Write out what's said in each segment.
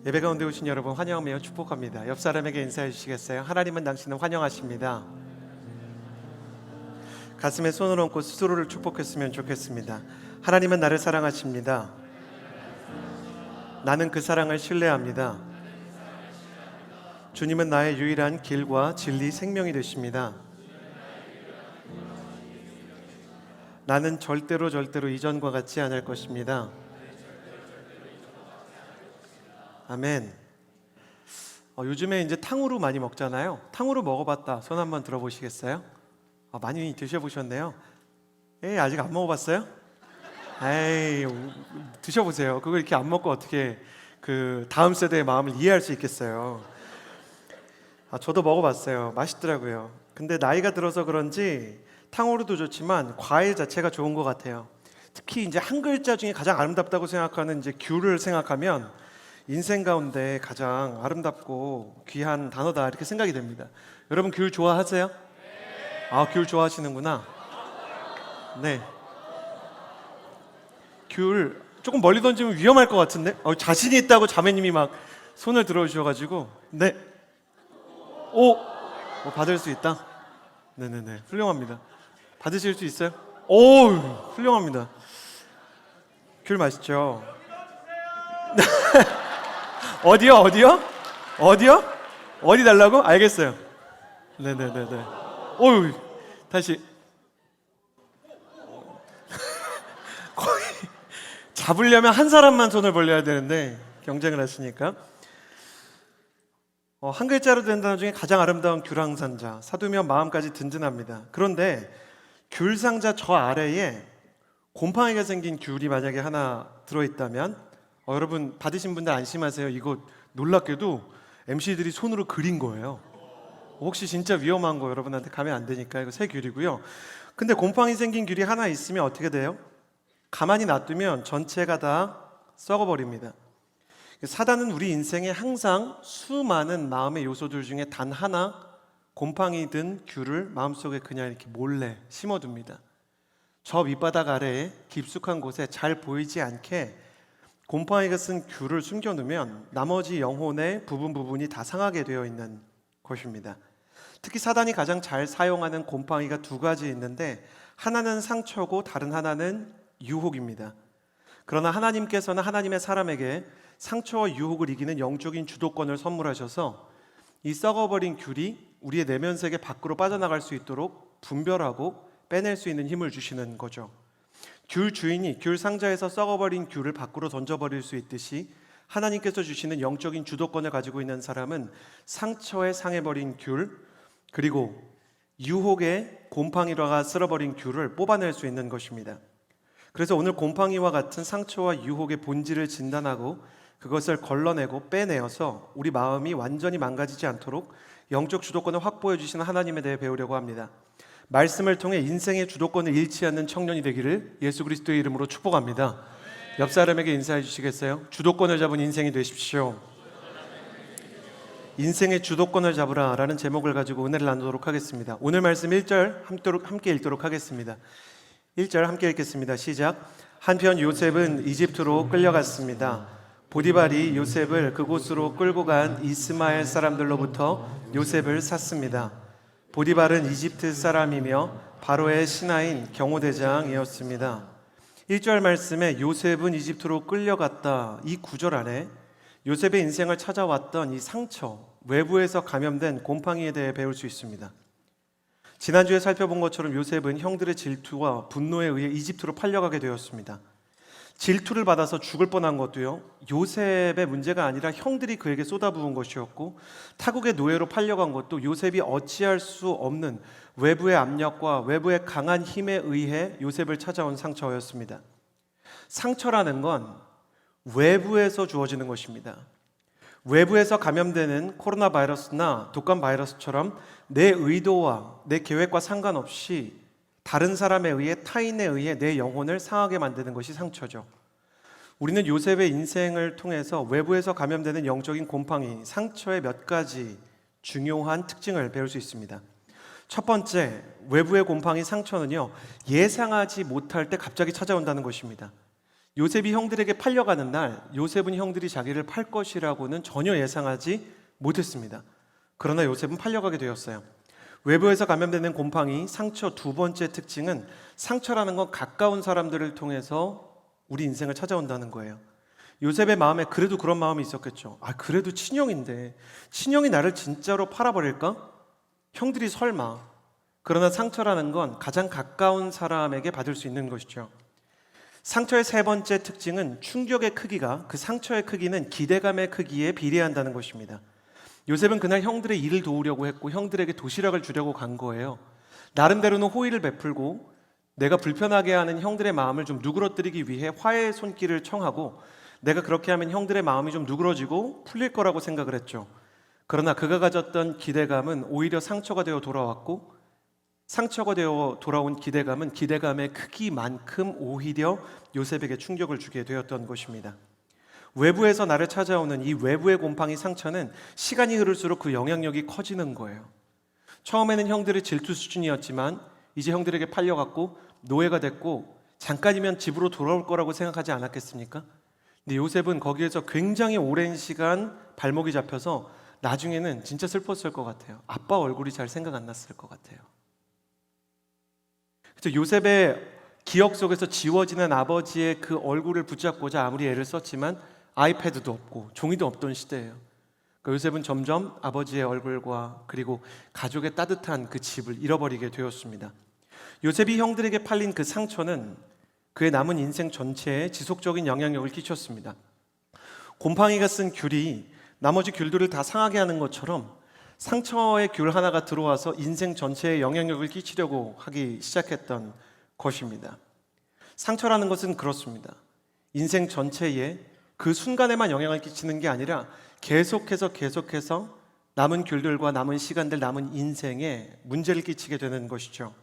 예배 가운데 오신 여러분 환영하며 축복합니다. 옆 사람에게 인사해 주시겠어요? 하나님은 당신을 환영하십니다. 가슴에 손을 얹고 스스로를 축복했으면 좋겠습니다. 하나님은 나를 사랑하십니다. 나는 그 사랑을 신뢰합니다. 주님은 나의 유일한 길과 진리, 생명이 되십니다. 나는 절대로 이전과 같지 않을 것입니다. 아멘. 요즘에 이제 탕후루 많이 먹잖아요. 탕후루 먹어봤다. 손 한번 들어보시겠어요? 많이 드셔보셨네요. 아직 안 먹어봤어요? 에이, 드셔보세요. 그걸 이렇게 안 먹고 어떻게 그 다음 세대의 마음을 이해할 수 있겠어요? 저도 먹어봤어요. 맛있더라고요. 근데 나이가 들어서 그런지 탕후루도 좋지만 과일 자체가 좋은 것 같아요. 특히 이제 한 글자 중에 가장 아름답다고 생각하는 이제 귤을 생각하면 인생 가운데 가장 아름답고 귀한 단어다 이렇게 생각이 됩니다. 여러분 귤 좋아하세요? 귤 좋아하시는구나. 네. 귤 조금 멀리 던지면 위험할 것 같은데? 자신이 있다고 자매님이 막 손을 들어주셔가지고 네. 받을 수 있다? 네네네. 훌륭합니다. 받으실 수 있어요? 훌륭합니다. 귤 맛있죠? 어디요? 어디 달라고? 알겠어요. 네네네네. 다시. 거의 잡으려면 한 사람만 손을 벌려야 되는데 경쟁을 하시니까. 한 글자로 된 단어 중에 가장 아름다운 귤황산자. 사두면 마음까지 든든합니다. 그런데 귤상자 저 아래에 곰팡이가 생긴 귤이 만약에 하나 들어있다면 여러분 받으신 분들 안심하세요. 이거 놀랍게도 MC들이 손으로 그린 거예요. 혹시 진짜 위험한 거 여러분한테 가면 안 되니까 이거 새 귤이고요. 근데 곰팡이 생긴 귤이 하나 있으면 어떻게 돼요? 가만히 놔두면 전체가 다 썩어버립니다. 사단은 우리 인생에 항상 수많은 마음의 요소들 중에 단 하나 곰팡이 든 귤을 마음속에 그냥 이렇게 몰래 심어둡니다. 저 밑바닥 아래에 깊숙한 곳에 잘 보이지 않게 곰팡이가 쓴 귤을 숨겨놓으면 나머지 영혼의 부분이 다 상하게 되어 있는 것입니다. 특히 사단이 가장 잘 사용하는 곰팡이가 두 가지 있는데 하나는 상처고 다른 하나는 유혹입니다. 그러나 하나님께서는 하나님의 사람에게 상처와 유혹을 이기는 영적인 주도권을 선물하셔서 이 썩어버린 귤이 우리의 내면 세계 밖으로 빠져나갈 수 있도록 분별하고 빼낼 수 있는 힘을 주시는 거죠. 귤 주인이 귤 상자에서 썩어버린 귤을 밖으로 던져버릴 수 있듯이 하나님께서 주시는 영적인 주도권을 가지고 있는 사람은 상처에 상해버린 귤 그리고 유혹에 곰팡이가 쓸어버린 귤을 뽑아낼 수 있는 것입니다. 그래서 오늘 곰팡이와 같은 상처와 유혹의 본질을 진단하고 그것을 걸러내고 빼내어서 우리 마음이 완전히 망가지지 않도록 영적 주도권을 확보해 주시는 하나님에 대해 배우려고 합니다. 말씀을 통해 인생의 주도권을 잃지 않는 청년이 되기를 예수 그리스도의 이름으로 축복합니다. 옆 사람에게 인사해 주시겠어요? 주도권을 잡은 인생이 되십시오. 인생의 주도권을 잡으라 라는 제목을 가지고 은혜를 나누도록 하겠습니다. 오늘 말씀 1절 함께 읽도록 하겠습니다. 1절 함께 읽겠습니다. 시작. 한편 요셉은 이집트로 끌려갔습니다. 보디발이 요셉을 그곳으로 끌고 간 이스마엘 사람들로부터 요셉을 샀습니다. 보디발은 이집트 사람이며 바로의 신하인 경호대장이었습니다. 1절 말씀에 요셉은 이집트로 끌려갔다 이 구절 안에 요셉의 인생을 찾아왔던 이 상처, 외부에서 감염된 곰팡이에 대해 배울 수 있습니다. 지난주에 살펴본 것처럼 요셉은 형들의 질투와 분노에 의해 이집트로 팔려가게 되었습니다. 질투를 받아서 죽을 뻔한 것도요, 요셉의 문제가 아니라 형들이 그에게 쏟아부은 것이었고, 타국의 노예로 팔려간 것도 요셉이 어찌할 수 없는 외부의 압력과 외부의 강한 힘에 의해 요셉을 찾아온 상처였습니다. 상처라는 건 외부에서 주어지는 것입니다. 외부에서 감염되는 코로나 바이러스나 독감 바이러스처럼 내 의도와 내 계획과 상관없이 다른 사람에 의해, 타인에 의해 내 영혼을 상하게 만드는 것이 상처죠. 우리는 요셉의 인생을 통해서 외부에서 감염되는 영적인 곰팡이, 상처의 몇 가지 중요한 특징을 배울 수 있습니다. 첫 번째, 외부의 곰팡이 상처는요, 예상하지 못할 때 갑자기 찾아온다는 것입니다. 요셉이 형들에게 팔려가는 날 요셉은 형들이 자기를 팔 것이라고는 전혀 예상하지 못했습니다. 그러나 요셉은 팔려가게 되었어요. 외부에서 감염되는 곰팡이 상처 두 번째 특징은 상처라는 건 가까운 사람들을 통해서 우리 인생을 찾아온다는 거예요. 요셉의 마음에 그래도 그런 마음이 있었겠죠. 그래도 친형인데 친형이 나를 진짜로 팔아버릴까? 형들이 설마. 그러나 상처라는 건 가장 가까운 사람에게 받을 수 있는 것이죠. 상처의 세 번째 특징은 충격의 크기가 그 상처의 크기는 기대감의 크기에 비례한다는 것입니다. 요셉은 그날 형들의 일을 도우려고 했고 형들에게 도시락을 주려고 간 거예요. 나름대로는 호의를 베풀고 내가 불편하게 하는 형들의 마음을 좀 누그러뜨리기 위해 화해의 손길을 청하고 내가 그렇게 하면 형들의 마음이 좀 누그러지고 풀릴 거라고 생각을 했죠. 그러나 그가 가졌던 기대감은 오히려 상처가 되어 돌아왔고 상처가 되어 돌아온 기대감은 기대감의 크기만큼 오히려 요셉에게 충격을 주게 되었던 것입니다. 외부에서 나를 찾아오는 이 외부의 곰팡이 상처는 시간이 흐를수록 그 영향력이 커지는 거예요. 처음에는 형들의 질투 수준이었지만 이제 형들에게 팔려갔고 노예가 됐고 잠깐이면 집으로 돌아올 거라고 생각하지 않았겠습니까? 근데 요셉은 거기에서 굉장히 오랜 시간 발목이 잡혀서 나중에는 진짜 슬펐을 것 같아요. 아빠 얼굴이 잘 생각 안 났을 것 같아요. 그래서 요셉의 기억 속에서 지워지는 아버지의 그 얼굴을 붙잡고자 아무리 애를 썼지만 아이패드도 없고 종이도 없던 시대예요. 그러니까 요셉은 점점 아버지의 얼굴과 그리고 가족의 따뜻한 그 집을 잃어버리게 되었습니다. 요셉이 형들에게 팔린 그 상처는 그의 남은 인생 전체에 지속적인 영향력을 끼쳤습니다. 곰팡이가 쓴 귤이 나머지 귤들을 다 상하게 하는 것처럼 상처의 귤 하나가 들어와서 인생 전체에 영향력을 끼치려고 하기 시작했던 것입니다. 상처라는 것은 그렇습니다. 인생 전체에 그 순간에만 영향을 끼치는 게 아니라 계속해서 남은 귤들과 남은 시간들, 남은 인생에 문제를 끼치게 되는 것이죠.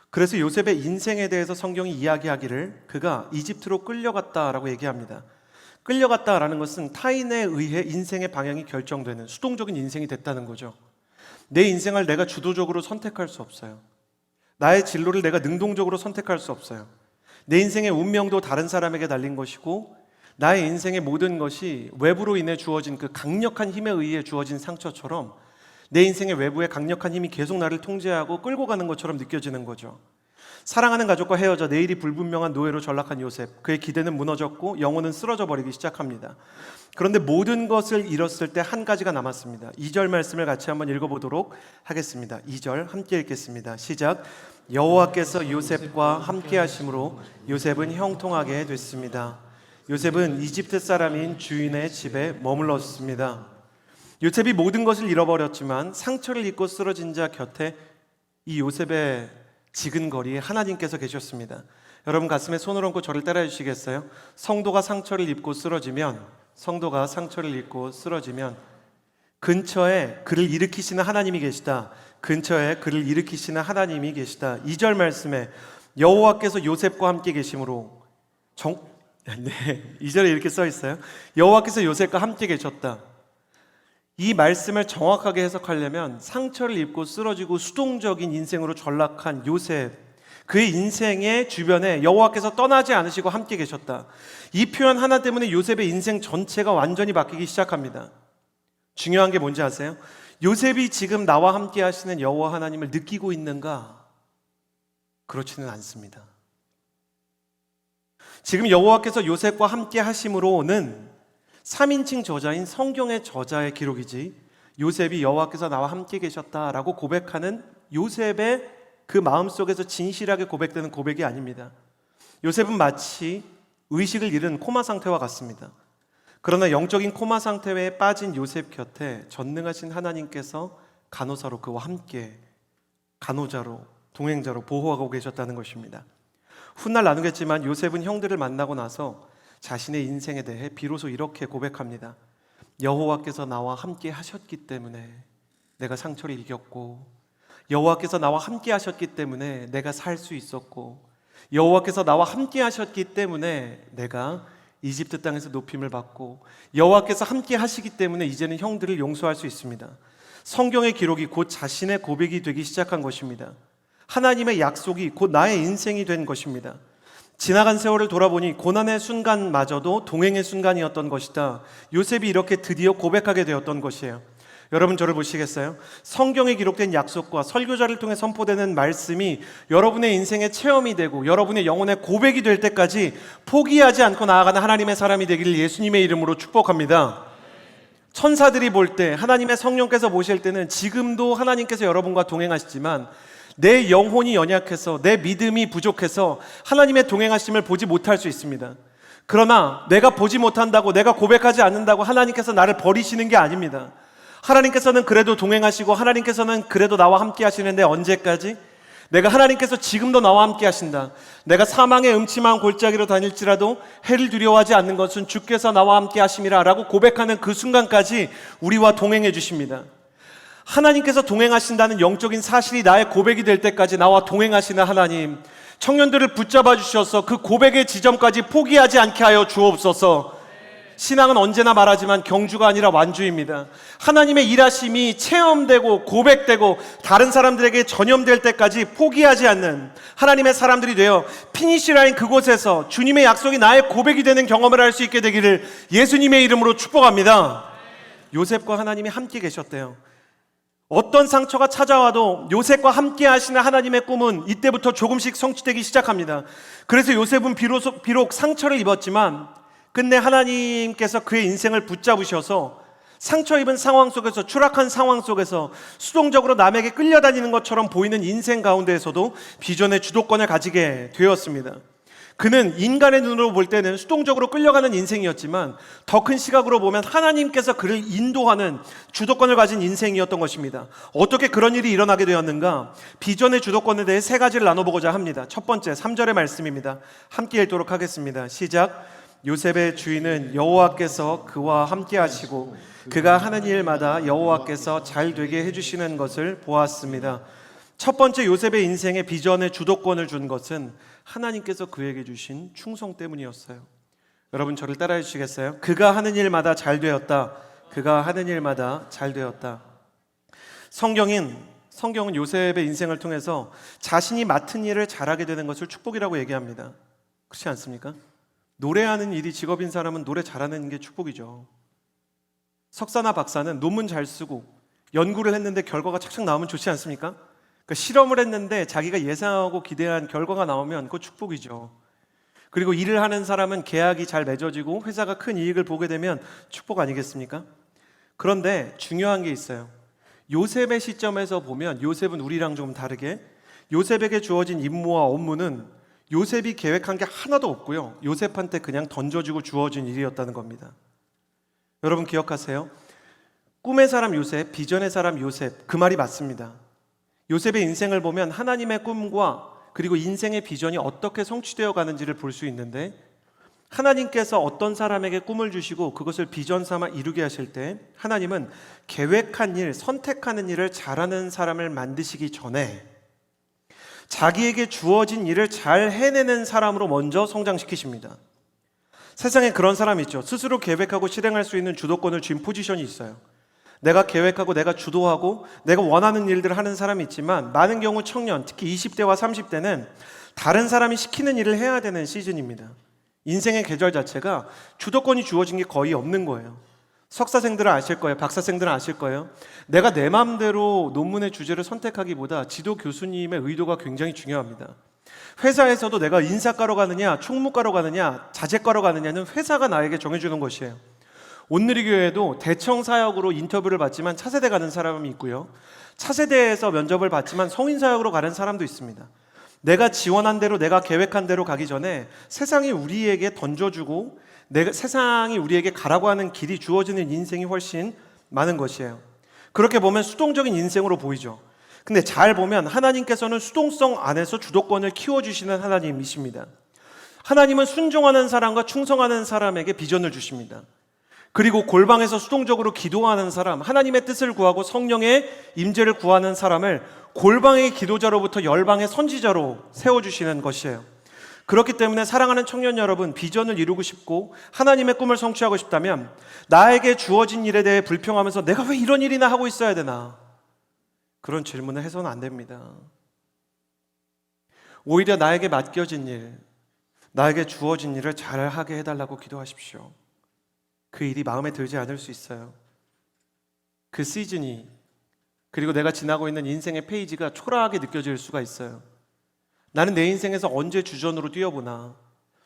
그래서 요셉의 인생에 대해서 성경이 이야기하기를 그가 이집트로 끌려갔다라고 얘기합니다. 끌려갔다라는 것은 타인에 의해 인생의 방향이 결정되는 수동적인 인생이 됐다는 거죠. 내 인생을 내가 주도적으로 선택할 수 없어요. 나의 진로를 내가 능동적으로 선택할 수 없어요. 내 인생의 운명도 다른 사람에게 달린 것이고 나의 인생의 모든 것이 외부로 인해 주어진 그 강력한 힘에 의해 주어진 상처처럼 내 인생의 외부의 강력한 힘이 계속 나를 통제하고 끌고 가는 것처럼 느껴지는 거죠. 사랑하는 가족과 헤어져 내일이 불분명한 노예로 전락한 요셉, 그의 기대는 무너졌고 영혼은 쓰러져 버리기 시작합니다. 그런데 모든 것을 잃었을 때 한 가지가 남았습니다. 2절 말씀을 같이 한번 읽어보도록 하겠습니다. 2절 함께 읽겠습니다. 시작. 여호와께서 요셉과 함께 하심으로 요셉은 형통하게 됐습니다. 요셉은 이집트 사람인 주인의 집에 머물렀습니다. 요셉이 모든 것을 잃어버렸지만 상처를 입고 쓰러진 자 곁에 이 요셉의 지근거리에 하나님께서 계셨습니다. 여러분 가슴에 손을 얹고 저를 따라해 주시겠어요? 성도가 상처를 입고 쓰러지면 근처에 그를 일으키시는 하나님이 계시다. 근처에 그를 일으키시는 하나님이 계시다. 2절 말씀에 여호와께서 요셉과 함께 계심으로 2절에 이렇게 써 있어요. 여호와께서 요셉과 함께 계셨다. 이 말씀을 정확하게 해석하려면 상처를 입고 쓰러지고 수동적인 인생으로 전락한 요셉, 그의 인생의 주변에 여호와께서 떠나지 않으시고 함께 계셨다. 이 표현 하나 때문에 요셉의 인생 전체가 완전히 바뀌기 시작합니다. 중요한 게 뭔지 아세요? 요셉이 지금 나와 함께 하시는 여호와 하나님을 느끼고 있는가? 그렇지는 않습니다. 지금 여호와께서 요셉과 함께 하심으로는 3인칭 저자인 성경의 저자의 기록이지 요셉이 여호와께서 나와 함께 계셨다라고 고백하는 요셉의 그 마음속에서 진실하게 고백되는 고백이 아닙니다. 요셉은 마치 의식을 잃은 코마 상태와 같습니다. 그러나 영적인 코마 상태에 빠진 요셉 곁에 전능하신 하나님께서 간호사로 그와 함께 간호자로 동행자로 보호하고 계셨다는 것입니다. 훗날 나누겠지만 요셉은 형들을 만나고 나서 자신의 인생에 대해 비로소 이렇게 고백합니다. 여호와께서 나와 함께 하셨기 때문에 내가 상처를 이겼고, 여호와께서 나와 함께 하셨기 때문에 내가 살 수 있었고, 여호와께서 나와 함께 하셨기 때문에 내가 이집트 땅에서 높임을 받고, 여호와께서 함께 하시기 때문에 이제는 형들을 용서할 수 있습니다. 성경의 기록이 곧 자신의 고백이 되기 시작한 것입니다. 하나님의 약속이 곧 나의 인생이 된 것입니다. 지나간 세월을 돌아보니 고난의 순간마저도 동행의 순간이었던 것이다. 요셉이 이렇게 드디어 고백하게 되었던 것이에요. 여러분, 저를 보시겠어요? 성경에 기록된 약속과 설교자를 통해 선포되는 말씀이 여러분의 인생의 체험이 되고 여러분의 영혼의 고백이 될 때까지 포기하지 않고 나아가는 하나님의 사람이 되기를 예수님의 이름으로 축복합니다. 천사들이 볼 때, 하나님의 성령께서 보실 때는 지금도 하나님께서 여러분과 동행하시지만 내 영혼이 연약해서, 내 믿음이 부족해서 하나님의 동행하심을 보지 못할 수 있습니다. 그러나 내가 보지 못한다고, 내가 고백하지 않는다고 하나님께서 나를 버리시는 게 아닙니다. 하나님께서는 그래도 동행하시고 하나님께서는 그래도 나와 함께 하시는데 언제까지? 내가 하나님께서 지금도 나와 함께 하신다. 내가 사망의 음침한 골짜기로 다닐지라도 해를 두려워하지 않는 것은 주께서 나와 함께 하심이라 라고 고백하는 그 순간까지 우리와 동행해 주십니다. 하나님께서 동행하신다는 영적인 사실이 나의 고백이 될 때까지 나와 동행하시는 하나님, 청년들을 붙잡아 주셔서 그 고백의 지점까지 포기하지 않게 하여 주옵소서. 신앙은 언제나 말하지만 경주가 아니라 완주입니다. 하나님의 일하심이 체험되고 고백되고 다른 사람들에게 전염될 때까지 포기하지 않는 하나님의 사람들이 되어 피니시라인 그곳에서 주님의 약속이 나의 고백이 되는 경험을 할 수 있게 되기를 예수님의 이름으로 축복합니다. 요셉과 하나님이 함께 계셨대요. 어떤 상처가 찾아와도 요셉과 함께 하시는 하나님의 꿈은 이때부터 조금씩 성취되기 시작합니다. 그래서 요셉은 비록 상처를 입었지만 끝내 하나님께서 그의 인생을 붙잡으셔서 상처 입은 상황 속에서, 추락한 상황 속에서 수동적으로 남에게 끌려다니는 것처럼 보이는 인생 가운데에서도 비전의 주도권을 가지게 되었습니다. 그는 인간의 눈으로 볼 때는 수동적으로 끌려가는 인생이었지만 더 큰 시각으로 보면 하나님께서 그를 인도하는 주도권을 가진 인생이었던 것입니다. 어떻게 그런 일이 일어나게 되었는가? 비전의 주도권에 대해 세 가지를 나눠보고자 합니다. 첫 번째, 3절의 말씀입니다. 함께 읽도록 하겠습니다. 시작. 요셉의 주인은 여호와께서 그와 함께 하시고 그가 하는 일마다 여호와께서 잘 되게 해주시는 것을 보았습니다. 첫 번째, 요셉의 인생에 비전의 주도권을 준 것은 하나님께서 그에게 주신 충성 때문이었어요. 여러분, 저를 따라해 주시겠어요? 그가 하는 일마다 잘 되었다. 그가 하는 일마다 잘 되었다. 성경은 요셉의 인생을 통해서 자신이 맡은 일을 잘하게 되는 것을 축복이라고 얘기합니다. 그렇지 않습니까? 노래하는 일이 직업인 사람은 노래 잘하는 게 축복이죠. 석사나 박사는 논문 잘 쓰고 연구를 했는데 결과가 착착 나오면 좋지 않습니까? 그러니까 실험을 했는데 자기가 예상하고 기대한 결과가 나오면 그거 축복이죠. 그리고 일을 하는 사람은 계약이 잘 맺어지고 회사가 큰 이익을 보게 되면 축복 아니겠습니까? 그런데 중요한 게 있어요. 요셉의 시점에서 보면 요셉은 우리랑 좀 다르게 요셉에게 주어진 임무와 업무는 요셉이 계획한 게 하나도 없고요, 요셉한테 그냥 던져주고 주어진 일이었다는 겁니다. 여러분 기억하세요? 꿈의 사람 요셉, 비전의 사람 요셉, 그 말이 맞습니다. 요셉의 인생을 보면 하나님의 꿈과 그리고 인생의 비전이 어떻게 성취되어 가는지를 볼 수 있는데, 하나님께서 어떤 사람에게 꿈을 주시고 그것을 비전 삼아 이루게 하실 때 하나님은 계획한 일, 선택하는 일을 잘하는 사람을 만드시기 전에 자기에게 주어진 일을 잘 해내는 사람으로 먼저 성장시키십니다. 세상에 그런 사람이 있죠. 스스로 계획하고 실행할 수 있는 주도권을 쥔 포지션이 있어요. 내가 계획하고 내가 주도하고 내가 원하는 일들을 하는 사람이 있지만 많은 경우 청년, 특히 20대와 30대는 다른 사람이 시키는 일을 해야 되는 시즌입니다. 인생의 계절 자체가 주도권이 주어진 게 거의 없는 거예요. 석사생들은 아실 거예요. 박사생들은 아실 거예요. 내가 내 마음대로 논문의 주제를 선택하기보다 지도 교수님의 의도가 굉장히 중요합니다. 회사에서도 내가 인사과로 가느냐, 총무과로 가느냐, 자재과로 가느냐는 회사가 나에게 정해주는 것이에요. 온누리교회도 대청사역으로 인터뷰를 받지만 차세대 가는 사람이 있고요, 차세대에서 면접을 받지만 성인사역으로 가는 사람도 있습니다. 내가 지원한 대로, 내가 계획한 대로 가기 전에 세상이 우리에게 던져주고 세상이 우리에게 가라고 하는 길이 주어지는 인생이 훨씬 많은 것이에요. 그렇게 보면 수동적인 인생으로 보이죠. 근데 잘 보면 하나님께서는 수동성 안에서 주도권을 키워주시는 하나님이십니다. 하나님은 순종하는 사람과 충성하는 사람에게 비전을 주십니다. 그리고 골방에서 수동적으로 기도하는 사람, 하나님의 뜻을 구하고 성령의 임재를 구하는 사람을 골방의 기도자로부터 열방의 선지자로 세워주시는 것이에요. 그렇기 때문에 사랑하는 청년 여러분, 비전을 이루고 싶고 하나님의 꿈을 성취하고 싶다면 나에게 주어진 일에 대해 불평하면서 내가 왜 이런 일이나 하고 있어야 되나, 그런 질문을 해서는 안 됩니다. 오히려 나에게 맡겨진 일, 나에게 주어진 일을 잘하게 해달라고 기도하십시오. 그 일이 마음에 들지 않을 수 있어요. 그 시즌이, 그리고 내가 지나고 있는 인생의 페이지가 초라하게 느껴질 수가 있어요. 나는 내 인생에서 언제 주전으로 뛰어보나,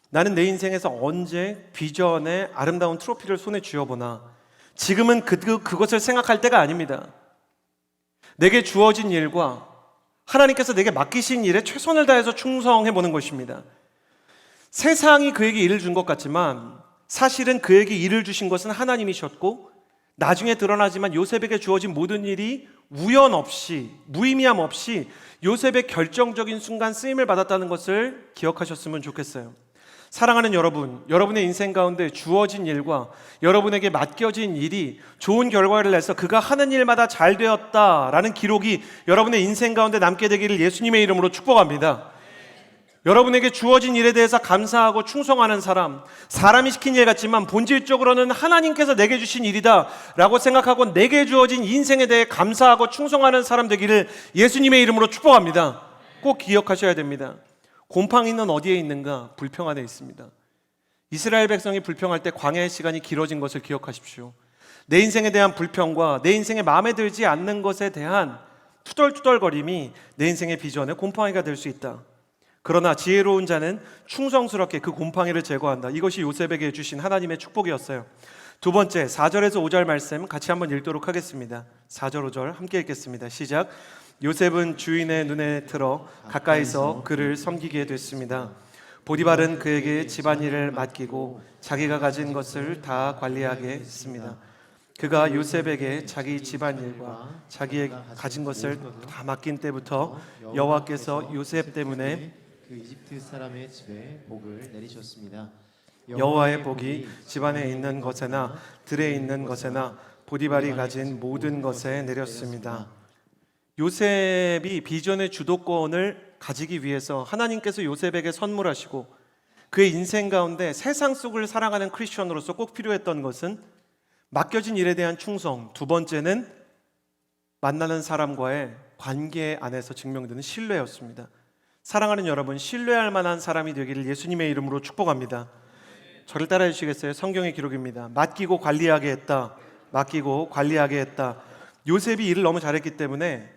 나는 내 인생에서 언제 비전의 아름다운 트로피를 손에 쥐어보나. 지금은 그것을 생각할 때가 아닙니다. 내게 주어진 일과 하나님께서 내게 맡기신 일에 최선을 다해서 충성해보는 것입니다. 세상이 그에게 일을 준 것 같지만 사실은 그에게 일을 주신 것은 하나님이셨고, 나중에 드러나지만 요셉에게 주어진 모든 일이 우연 없이, 무의미함 없이 요셉의 결정적인 순간 쓰임을 받았다는 것을 기억하셨으면 좋겠어요. 사랑하는 여러분, 여러분의 인생 가운데 주어진 일과 여러분에게 맡겨진 일이 좋은 결과를 내서 그가 하는 일마다 잘 되었다라는 기록이 여러분의 인생 가운데 남게 되기를 예수님의 이름으로 축복합니다. 여러분에게 주어진 일에 대해서 감사하고 충성하는 사람, 사람이 시킨 일 같지만 본질적으로는 하나님께서 내게 주신 일이다 라고 생각하고 내게 주어진 인생에 대해 감사하고 충성하는 사람 되기를 예수님의 이름으로 축복합니다. 꼭 기억하셔야 됩니다. 곰팡이는 어디에 있는가? 불평 안에 있습니다. 이스라엘 백성이 불평할 때 광야의 시간이 길어진 것을 기억하십시오. 내 인생에 대한 불평과 내 인생에 마음에 들지 않는 것에 대한 투덜투덜거림이 내 인생의 비전의 곰팡이가 될 수 있다. 그러나 지혜로운 자는 충성스럽게 그 곰팡이를 제거한다. 이것이 요셉에게 주신 하나님의 축복이었어요. 두 번째, 4절에서 5절 말씀 같이 한번 읽도록 하겠습니다. 4절 5절 함께 읽겠습니다. 시작. 요셉은 주인의 눈에 들어 가까이서 그를 섬기게 됐습니다. 보디발은 그에게 집안일을 맡기고 자기가 가진 것을 다 관리하게 했습니다. 그가 요셉에게 자기 집안일과 자기의 가진 것을 다 맡긴 때부터 여호와께서 요셉 때문에 그 이집트 사람의 집에 복을 내리셨습니다. 여호와의 복이 집안에 있는 것에나 들에 있는 것에나 보디발이 가진 모든 것에 내렸습니다. 요셉이 비전의 주도권을 가지기 위해서 하나님께서 요셉에게 선물하시고 그의 인생 가운데 세상 속을 살아가는 크리스천으로서 꼭 필요했던 것은 맡겨진 일에 대한 충성, 두 번째는 만나는 사람과의 관계 안에서 증명되는 신뢰였습니다. 사랑하는 여러분, 신뢰할 만한 사람이 되기를 예수님의 이름으로 축복합니다. 저를 따라해 주시겠어요? 성경의 기록입니다. 맡기고 관리하게 했다. 맡기고 관리하게 했다. 요셉이 일을 너무 잘했기 때문에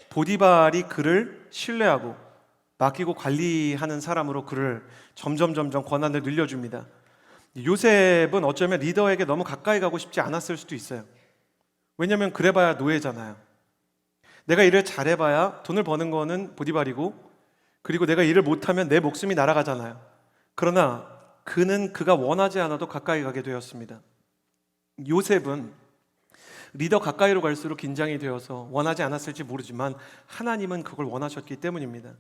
보디발이 그를 신뢰하고 맡기고 관리하는 사람으로 그를 점점 권한을 늘려줍니다. 요셉은 어쩌면 리더에게 너무 가까이 가고 싶지 않았을 수도 있어요. 왜냐하면 그래봐야 노예잖아요. 내가 일을 잘해봐야 돈을 버는 거는 보디발이고, 그리고 내가 일을 못하면 내 목숨이 날아가잖아요. 그러나 그가 원하지 않아도 가까이 가게 되었습니다. 요셉은 리더 가까이로 갈수록 긴장이 되어서 원하지 않았을지 모르지만 하나님은 그걸 원하셨기 때문입니다.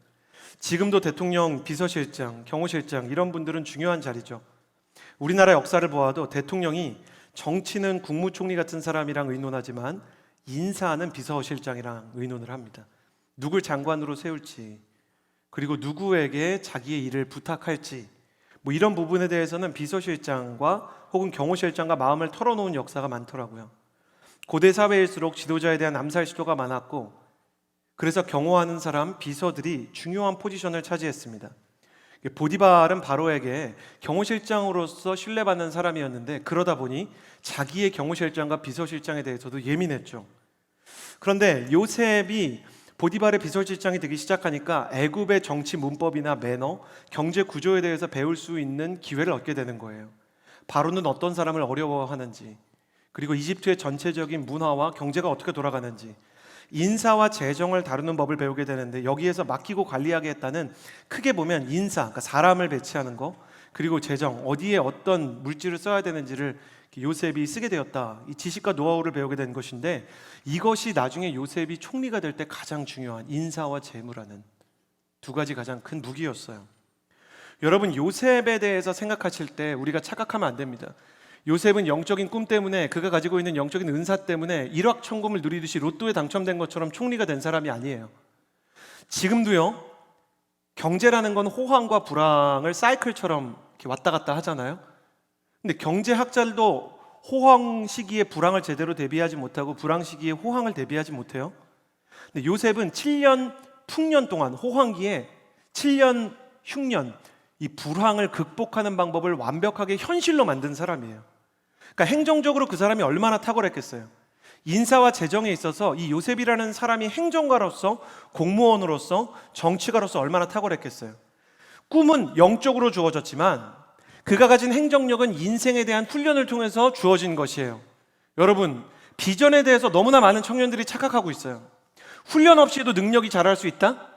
지금도 대통령, 비서실장, 경호실장 이런 분들은 중요한 자리죠. 우리나라 역사를 보아도 대통령이 정치는 국무총리 같은 사람이랑 의논하지만 인사는 비서실장이랑 의논을 합니다. 누굴 장관으로 세울지, 그리고 누구에게 자기의 일을 부탁할지, 이런 부분에 대해서는 비서실장과 혹은 경호실장과 마음을 털어놓은 역사가 많더라고요. 고대 사회일수록 지도자에 대한 암살 시도가 많았고, 그래서 경호하는 사람, 비서들이 중요한 포지션을 차지했습니다. 보디발은 바로에게 경호실장으로서 신뢰받는 사람이었는데, 그러다 보니 자기의 경호실장과 비서실장에 대해서도 예민했죠. 그런데 요셉이 보디발의 비서실장이 되기 시작하니까 애굽의 정치 문법이나 매너, 경제 구조에 대해서 배울 수 있는 기회를 얻게 되는 거예요. 바로는 어떤 사람을 어려워하는지, 그리고 이집트의 전체적인 문화와 경제가 어떻게 돌아가는지, 인사와 재정을 다루는 법을 배우게 되는데, 여기에서 맡기고 관리하게 했다는, 크게 보면 인사, 그러니까 사람을 배치하는 거, 그리고 재정, 어디에 어떤 물질을 써야 되는지를 요셉이 쓰게 되었다. 이 지식과 노하우를 배우게 된 것인데, 이것이 나중에 요셉이 총리가 될 때 가장 중요한 인사와 재무라는 두 가지 가장 큰 무기였어요. 여러분, 요셉에 대해서 생각하실 때 우리가 착각하면 안 됩니다. 요셉은 영적인 꿈 때문에, 그가 가지고 있는 영적인 은사 때문에 일확천금을 누리듯이 로또에 당첨된 것처럼 총리가 된 사람이 아니에요. 지금도요, 경제라는 건 호황과 불황을 사이클처럼 이렇게 왔다 갔다 하잖아요. 근데 경제학자들도 호황 시기에 불황을 제대로 대비하지 못하고 불황 시기에 호황을 대비하지 못해요. 근데 요셉은 7년 풍년 동안 호황기에 7년 흉년, 이 불황을 극복하는 방법을 완벽하게 현실로 만든 사람이에요. 그러니까 행정적으로 그 사람이 얼마나 탁월했겠어요. 인사와 재정에 있어서 이 요셉이라는 사람이 행정가로서, 공무원으로서, 정치가로서 얼마나 탁월했겠어요. 꿈은 영적으로 주어졌지만 그가 가진 행정력은 인생에 대한 훈련을 통해서 주어진 것이에요. 여러분, 비전에 대해서 너무나 많은 청년들이 착각하고 있어요. 훈련 없이도 능력이 자랄 수 있다?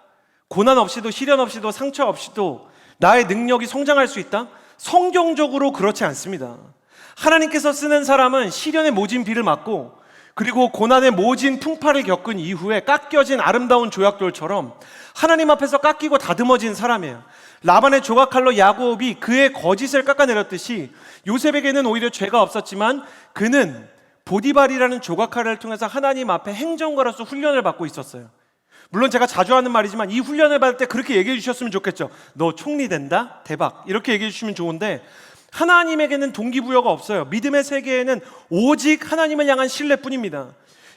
고난 없이도, 시련 없이도, 상처 없이도 나의 능력이 성장할 수 있다? 성경적으로 그렇지 않습니다. 하나님께서 쓰는 사람은 시련의 모진 비를 맞고, 그리고 고난의 모진 풍파를 겪은 이후에 깎여진 아름다운 조약돌처럼 하나님 앞에서 깎이고 다듬어진 사람이에요. 라반의 조각칼로 야곱이 그의 거짓을 깎아내렸듯이 요셉에게는 오히려 죄가 없었지만 그는 보디발이라는 조각칼을 통해서 하나님 앞에 행정가로서 훈련을 받고 있었어요. 물론 제가 자주 하는 말이지만 이 훈련을 받을 때 그렇게 얘기해 주셨으면 좋겠죠. 너 총리 된다? 대박. 이렇게 얘기해 주시면 좋은데, 하나님에게는 동기부여가 없어요. 믿음의 세계에는 오직 하나님을 향한 신뢰뿐입니다.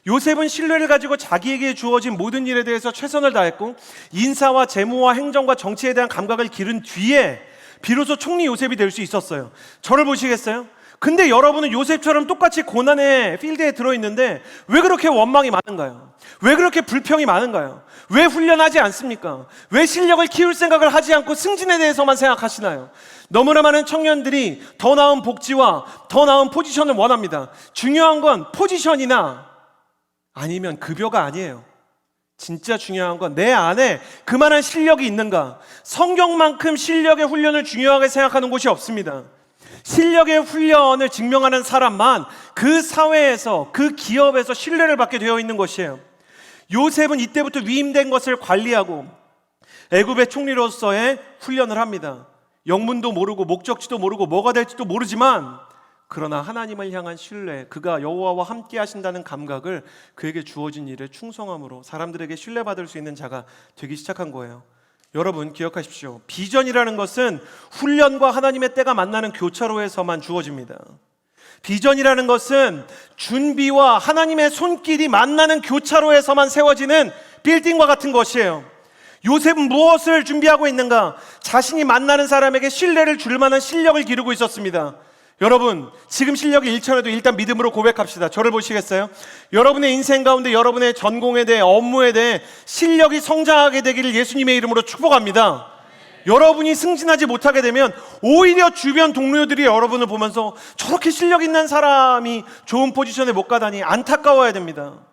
요셉은 신뢰를 가지고 자기에게 주어진 모든 일에 대해서 최선을 다했고, 인사와 재무와 행정과 정치에 대한 감각을 기른 뒤에 비로소 총리 요셉이 될 수 있었어요. 저를 보시겠어요? 근데 여러분은 요셉처럼 똑같이 고난의 필드에 들어있는데 왜 그렇게 원망이 많은가요? 왜 그렇게 불평이 많은가요? 왜 훈련하지 않습니까? 왜 실력을 키울 생각을 하지 않고 승진에 대해서만 생각하시나요? 너무나 많은 청년들이 더 나은 복지와 더 나은 포지션을 원합니다. 중요한 건 포지션이나 아니면 급여가 아니에요. 진짜 중요한 건 내 안에 그만한 실력이 있는가. 성경만큼 실력의 훈련을 중요하게 생각하는 곳이 없습니다. 실력의 훈련을 증명하는 사람만 그 사회에서, 그 기업에서 신뢰를 받게 되어 있는 것이에요. 요셉은 이때부터 위임된 것을 관리하고 애굽의 총리로서의 훈련을 합니다. 영문도 모르고 목적지도 모르고 뭐가 될지도 모르지만, 그러나 하나님을 향한 신뢰, 그가 여호와와 함께 하신다는 감각을 그에게 주어진 일에 충성함으로 사람들에게 신뢰받을 수 있는 자가 되기 시작한 거예요. 여러분 기억하십시오. 비전이라는 것은 훈련과 하나님의 때가 만나는 교차로에서만 주어집니다. 비전이라는 것은 준비와 하나님의 손길이 만나는 교차로에서만 세워지는 빌딩과 같은 것이에요. 요셉은 무엇을 준비하고 있는가? 자신이 만나는 사람에게 신뢰를 줄 만한 실력을 기르고 있었습니다. 여러분, 지금 실력이 일천해도 일단 믿음으로 고백합시다. 저를 보시겠어요? 여러분의 인생 가운데 여러분의 전공에 대해, 업무에 대해 실력이 성장하게 되기를 예수님의 이름으로 축복합니다. 여러분이 승진하지 못하게 되면 오히려 주변 동료들이 여러분을 보면서 저렇게 실력 있는 사람이 좋은 포지션에 못 가다니 안타까워야 됩니다.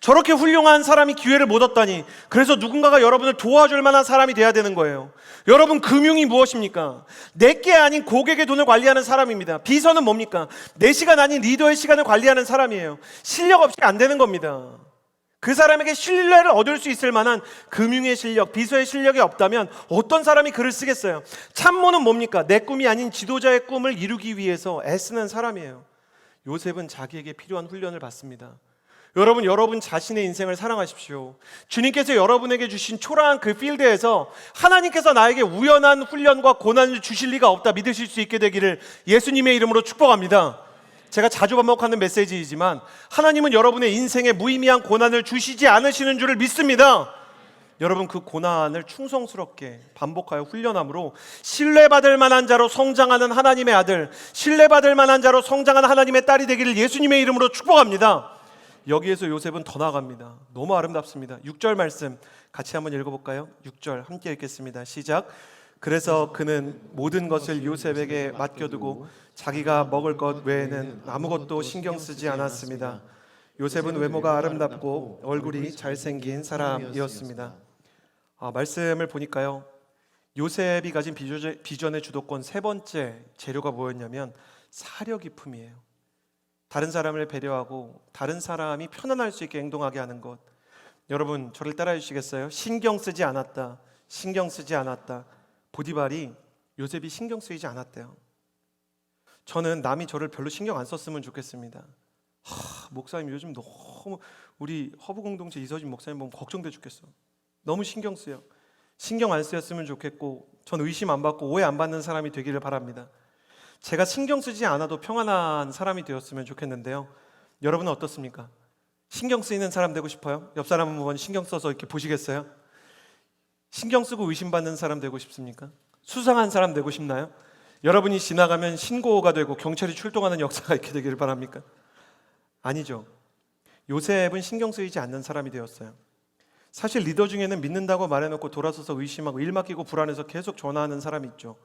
저렇게 훌륭한 사람이 기회를 못 얻다니. 그래서 누군가가 여러분을 도와줄 만한 사람이 돼야 되는 거예요. 여러분, 금융이 무엇입니까? 내게 아닌 고객의 돈을 관리하는 사람입니다. 비서는 뭡니까? 내 시간 아닌 리더의 시간을 관리하는 사람이에요. 실력 없이 안 되는 겁니다. 그 사람에게 신뢰를 얻을 수 있을 만한 금융의 실력, 비서의 실력이 없다면 어떤 사람이 글을 쓰겠어요? 참모는 뭡니까? 내 꿈이 아닌 지도자의 꿈을 이루기 위해서 애쓰는 사람이에요. 요셉은 자기에게 필요한 훈련을 받습니다. 여러분 자신의 인생을 사랑하십시오. 주님께서 여러분에게 주신 초라한 그 필드에서 하나님께서 나에게 우연한 훈련과 고난을 주실 리가 없다 믿으실 수 있게 되기를 예수님의 이름으로 축복합니다. 제가 자주 반복하는 메시지이지만 하나님은 여러분의 인생에 무의미한 고난을 주시지 않으시는 줄을 믿습니다. 여러분, 그 고난을 충성스럽게 반복하여 훈련함으로 신뢰받을 만한 자로 성장하는 하나님의 아들, 신뢰받을 만한 자로 성장하는 하나님의 딸이 되기를 예수님의 이름으로 축복합니다. 여기에서 요셉은 더 나아갑니다. 너무 아름답습니다. 6절 말씀 같이 한번 읽어볼까요? 6절 함께 읽겠습니다. 시작. 그래서 그는 모든 것을 요셉에게 맡겨두고 자기가 먹을 것 외에는 아무것도 신경 쓰지 않았습니다. 요셉은 외모가 아름답고 얼굴이 잘생긴 사람이었습니다. 말씀을 보니까요, 요셉이 가진 비전의 주도권 세 번째 재료가 뭐였냐면 사려 깊음이에요. 다른 사람을 배려하고 다른 사람이 편안할 수 있게 행동하게 하는 것. 여러분, 저를 따라해 주시겠어요? 신경 쓰지 않았다. 신경 쓰지 않았다. 보디발이 요셉이 신경 쓰이지 않았대요. 저는 남이 저를 별로 신경 안 썼으면 좋겠습니다. 목사님 요즘 너무 우리 허브 공동체 이서진 목사님 보면 걱정돼 죽겠어. 너무 신경 쓰여. 신경 안 쓰였으면 좋겠고, 전 의심 안 받고 오해 안 받는 사람이 되기를 바랍니다. 제가 신경 쓰지 않아도 평안한 사람이 되었으면 좋겠는데요. 여러분은 어떻습니까? 신경 쓰이는 사람 되고 싶어요? 옆 사람 한번 신경 써서 이렇게 보시겠어요? 신경 쓰고 의심받는 사람 되고 싶습니까? 수상한 사람 되고 싶나요? 여러분이 지나가면 신고가 되고 경찰이 출동하는 역사가 있게 되기를 바랍니까? 아니죠. 요셉은 신경 쓰이지 않는 사람이 되었어요. 사실 리더 중에는 믿는다고 말해놓고 돌아서서 의심하고 일 맡기고 불안해서 계속 전화하는 사람이 있죠.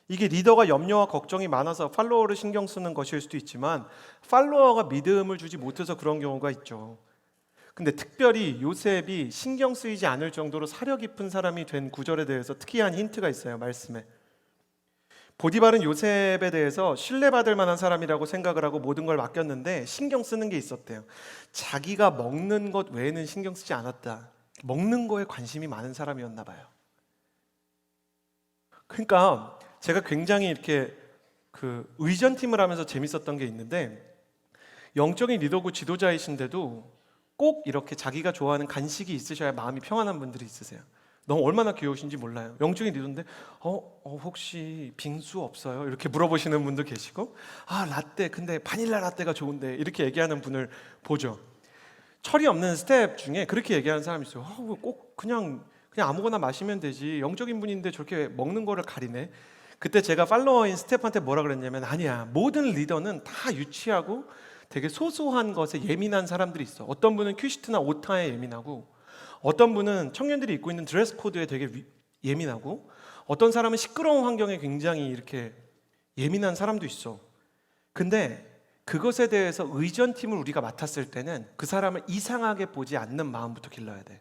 이게 리더가 염려와 걱정이 많아서 팔로워를 신경 쓰는 것일 수도 있지만 팔로워가 믿음을 주지 못해서 그런 경우가 있죠. 근데 특별히 요셉이 신경 쓰이지 않을 정도로 사려 깊은 사람이 된 구절에 대해서 특이한 힌트가 있어요. 말씀에 보디발은 요셉에 대해서 신뢰받을 만한 사람이라고 생각을 하고 모든 걸 맡겼는데 신경 쓰는 게 있었대요. 자기가 먹는 것 외에는 신경 쓰지 않았다. 먹는 거에 관심이 많은 사람이었나 봐요. 그러니까 제가 굉장히 이렇게 의전팀을 하면서 재밌었던 게 있는데, 영적인 리더고 지도자이신데도 꼭 이렇게 자기가 좋아하는 간식이 있으셔야 마음이 평안한 분들이 있으세요. 너무 얼마나 귀여우신지 몰라요. 영적인 리더인데 혹시 빙수 없어요? 이렇게 물어보시는 분도 계시고, 라떼, 근데 바닐라 라떼가 좋은데, 이렇게 얘기하는 분을 보죠. 철이 없는 스텝 중에 그렇게 얘기하는 사람이 있어요. 꼭 그냥 아무거나 마시면 되지, 영적인 분인데 저렇게 먹는 거를 가리네. 그때 제가 팔로워인 스텝한테 뭐라 그랬냐면, 아니야, 모든 리더는 다 유치하고 되게 소소한 것에 예민한 사람들이 있어. 어떤 분은 큐시트나 오타에 예민하고, 어떤 분은 청년들이 입고 있는 드레스 코드에 되게 예민하고, 어떤 사람은 시끄러운 환경에 굉장히 이렇게 예민한 사람도 있어. 근데 그것에 대해서 의전팀을 우리가 맡았을 때는 그 사람을 이상하게 보지 않는 마음부터 길러야 돼.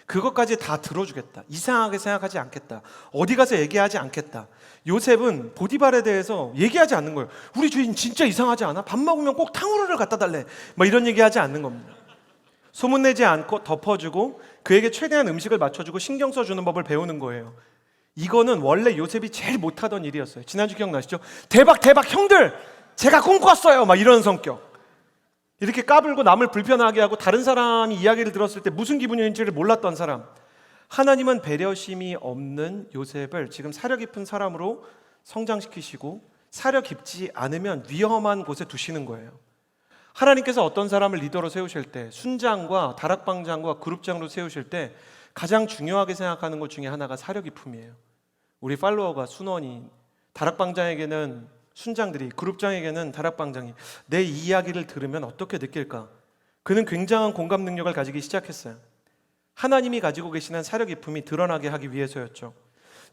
그것까지 다 들어주겠다, 이상하게 생각하지 않겠다, 어디 가서 얘기하지 않겠다. 요셉은 보디발에 대해서 얘기하지 않는 거예요. 우리 주인 진짜 이상하지 않아? 밥 먹으면 꼭 탕후루를 갖다 달래, 이런 얘기하지 않는 겁니다. 소문내지 않고 덮어주고 그에게 최대한 음식을 맞춰주고 신경 써주는 법을 배우는 거예요. 이거는 원래 요셉이 제일 못하던 일이었어요. 지난주 기억나시죠? 대박 형들, 제가 꿈꿨어요, 이런 성격. 이렇게 까불고 남을 불편하게 하고 다른 사람이 이야기를 들었을 때 무슨 기분인지를 몰랐던 사람. 하나님은 배려심이 없는 요셉을 지금 사려 깊은 사람으로 성장시키시고, 사려 깊지 않으면 위험한 곳에 두시는 거예요. 하나님께서 어떤 사람을 리더로 세우실 때, 순장과 다락방장과 그룹장으로 세우실 때 가장 중요하게 생각하는 것 중에 하나가 사려 깊음이에요. 우리 팔로워가 순원이, 다락방장에게는 순장들이, 그룹장에게는 다락방장이 내 이야기를 들으면 어떻게 느낄까? 그는 굉장한 공감 능력을 가지기 시작했어요. 하나님이 가지고 계시는 사려 깊음이 드러나게 하기 위해서였죠.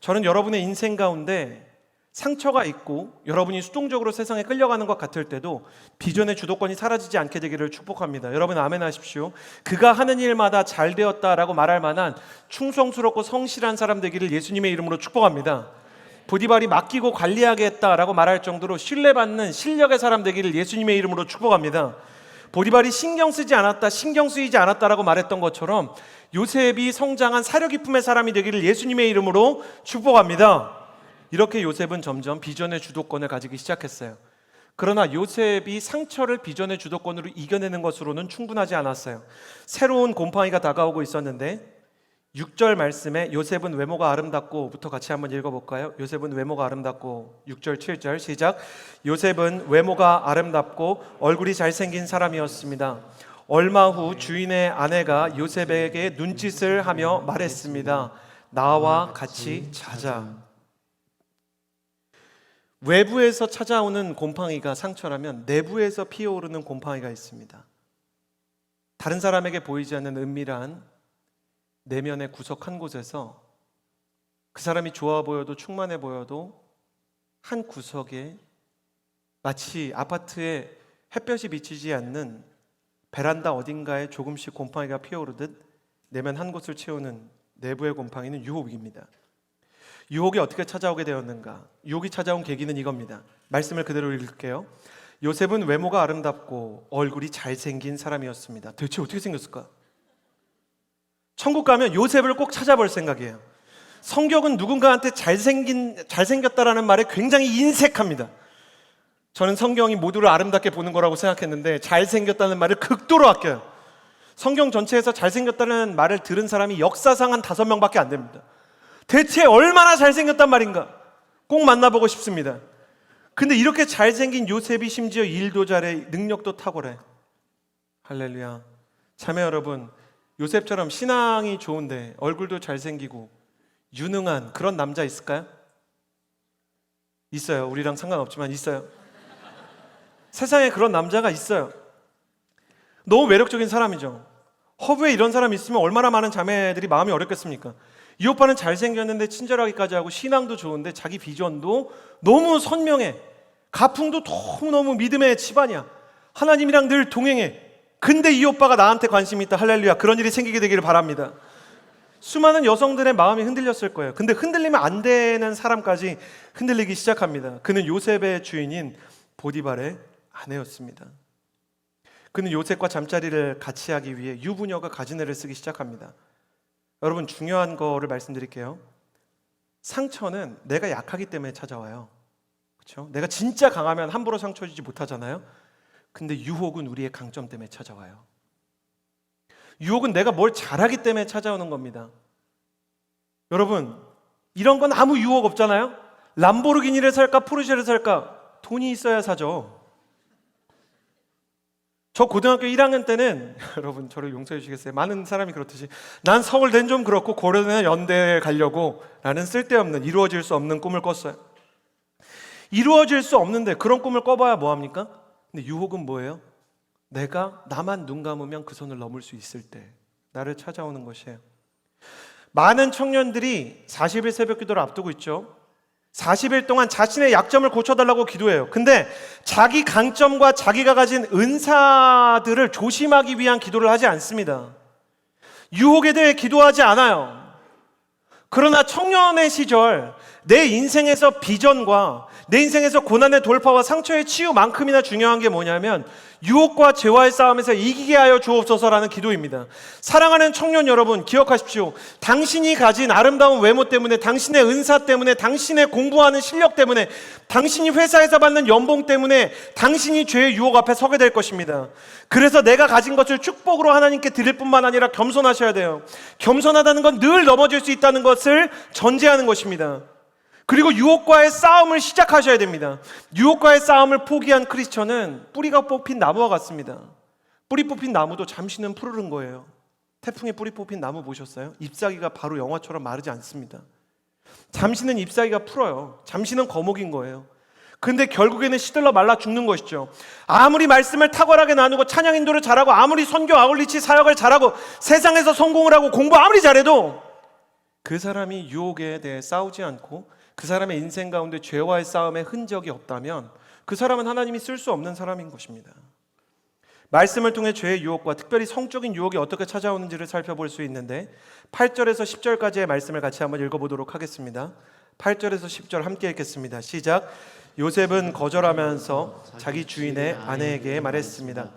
저는 여러분의 인생 가운데 상처가 있고 여러분이 수동적으로 세상에 끌려가는 것 같을 때도 비전의 주도권이 사라지지 않게 되기를 축복합니다. 여러분 아멘 하십시오. 그가 하는 일마다 잘 되었다라고 말할 만한 충성스럽고 성실한 사람 되기를 예수님의 이름으로 축복합니다. 보디발이 맡기고 관리하게 했다라고 말할 정도로 신뢰받는 실력의 사람 되기를 예수님의 이름으로 축복합니다. 보디발이 신경 쓰지 않았다, 신경 쓰이지 않았다라고 말했던 것처럼 요셉이 성장한 사려 깊음의 사람이 되기를 예수님의 이름으로 축복합니다. 이렇게 요셉은 점점 비전의 주도권을 가지기 시작했어요. 그러나 요셉이 상처를 비전의 주도권으로 이겨내는 것으로는 충분하지 않았어요. 새로운 곰팡이가 다가오고 있었는데 6절 말씀에 요셉은 외모가 아름답고부터 같이 한번 읽어볼까요? 요셉은 외모가 아름답고, 6절 7절 시작. 요셉은 외모가 아름답고 얼굴이 잘생긴 사람이었습니다. 얼마 후 주인의 아내가 요셉에게 눈짓을 하며 말했습니다. 나와 같이 자자. 외부에서 찾아오는 곰팡이가 상처라면 내부에서 피어오르는 곰팡이가 있습니다. 다른 사람에게 보이지 않는 은밀한 내면의 구석 한 곳에서 그 사람이 좋아 보여도 충만해 보여도 한 구석에 마치 아파트에 햇볕이 비치지 않는 베란다 어딘가에 조금씩 곰팡이가 피어오르듯 내면 한 곳을 채우는 내부의 곰팡이는 유혹입니다. 유혹이 어떻게 찾아오게 되었는가? 유혹이 찾아온 계기는 이겁니다. 말씀을 그대로 읽을게요. 요셉은 외모가 아름답고 얼굴이 잘생긴 사람이었습니다. 대체 어떻게 생겼을까? 천국 가면 요셉을 꼭 찾아볼 생각이에요. 성경은 누군가한테 잘생겼다라는 말에 굉장히 인색합니다. 저는 성경이 모두를 아름답게 보는 거라고 생각했는데 잘생겼다는 말을 극도로 아껴요. 성경 전체에서 잘생겼다는 말을 들은 사람이 역사상 한 5명밖에 안 됩니다. 대체 얼마나 잘생겼단 말인가? 꼭 만나보고 싶습니다. 근데 이렇게 잘생긴 요셉이 심지어 일도 잘해, 능력도 탁월해. 할렐루야. 자매 여러분, 요셉처럼 신앙이 좋은데 얼굴도 잘생기고 유능한 그런 남자 있을까요? 있어요. 우리랑 상관없지만 있어요. 세상에 그런 남자가 있어요. 너무 매력적인 사람이죠. 허브에 이런 사람이 있으면 얼마나 많은 자매들이 마음이 어렵겠습니까? 이 오빠는 잘생겼는데 친절하기까지 하고 신앙도 좋은데 자기 비전도 너무 선명해. 가풍도 너무너무 믿음의 집안이야. 하나님이랑 늘 동행해. 근데 이 오빠가 나한테 관심이 있다. 할렐루야. 그런 일이 생기게 되기를 바랍니다. 수많은 여성들의 마음이 흔들렸을 거예요. 근데 흔들리면 안 되는 사람까지 흔들리기 시작합니다. 그는 요셉의 주인인 보디발의 아내였습니다. 그는 요셉과 잠자리를 같이 하기 위해 유부녀가 가진 애를 쓰기 시작합니다. 여러분, 중요한 거를 말씀드릴게요. 상처는 내가 약하기 때문에 찾아와요. 그렇죠? 내가 진짜 강하면 함부로 상처 주지 못하잖아요. 근데 유혹은 우리의 강점 때문에 찾아와요. 유혹은 내가 뭘 잘하기 때문에 찾아오는 겁니다. 여러분, 이런 건 아무 유혹 없잖아요. 람보르기니를 살까 포르쉐를 살까? 돈이 있어야 사죠. 저 고등학교 1학년 때는 여러분 저를 용서해 주시겠어요? 많은 사람이 그렇듯이 난 서울대는 좀 그렇고 고려대는 연대에 가려고 라는 쓸데없는 이루어질 수 없는 꿈을 꿨어요. 이루어질 수 없는데 그런 꿈을 꿔봐야 뭐합니까? 근데 유혹은 뭐예요? 내가 나만 눈 감으면 그 선을 넘을 수 있을 때 나를 찾아오는 것이에요. 많은 청년들이 40일 새벽 기도를 앞두고 있죠. 40일 동안 자신의 약점을 고쳐달라고 기도해요. 근데 자기 강점과 자기가 가진 은사들을 조심하기 위한 기도를 하지 않습니다. 유혹에 대해 기도하지 않아요. 그러나 청년의 시절 내 인생에서 비전과 내 인생에서 고난의 돌파와 상처의 치유만큼이나 중요한 게 뭐냐면 유혹과 죄와의 싸움에서 이기게 하여 주옵소서라는 기도입니다. 사랑하는 청년 여러분, 기억하십시오. 당신이 가진 아름다운 외모 때문에, 당신의 은사 때문에, 당신의 공부하는 실력 때문에, 당신이 회사에서 받는 연봉 때문에 당신이 죄의 유혹 앞에 서게 될 것입니다. 그래서 내가 가진 것을 축복으로 하나님께 드릴 뿐만 아니라 겸손하셔야 돼요. 겸손하다는 건 늘 넘어질 수 있다는 것을 전제하는 것입니다. 그리고 유혹과의 싸움을 시작하셔야 됩니다. 유혹과의 싸움을 포기한 크리스천은 뿌리가 뽑힌 나무와 같습니다. 뿌리 뽑힌 나무도 잠시는 푸르른 거예요. 태풍에 뿌리 뽑힌 나무 보셨어요? 잎사귀가 바로 영화처럼 마르지 않습니다. 잠시는 잎사귀가 풀어요. 잠시는 거목인 거예요. 근데 결국에는 시들러 말라 죽는 것이죠. 아무리 말씀을 탁월하게 나누고 찬양 인도를 잘하고 아무리 선교 아울리치 사역을 잘하고 세상에서 성공을 하고 공부 아무리 잘해도 그 사람이 유혹에 대해 싸우지 않고 그 사람의 인생 가운데 죄와의 싸움에 흔적이 없다면 그 사람은 하나님이 쓸 수 없는 사람인 것입니다. 말씀을 통해 죄의 유혹과 특별히 성적인 유혹이 어떻게 찾아오는지를 살펴볼 수 있는데 8절에서 10절까지의 말씀을 같이 한번 읽어보도록 하겠습니다. 8절에서 10절 함께 읽겠습니다. 시작. 요셉은 거절하면서 자기 주인의 아내에게 말했습니다.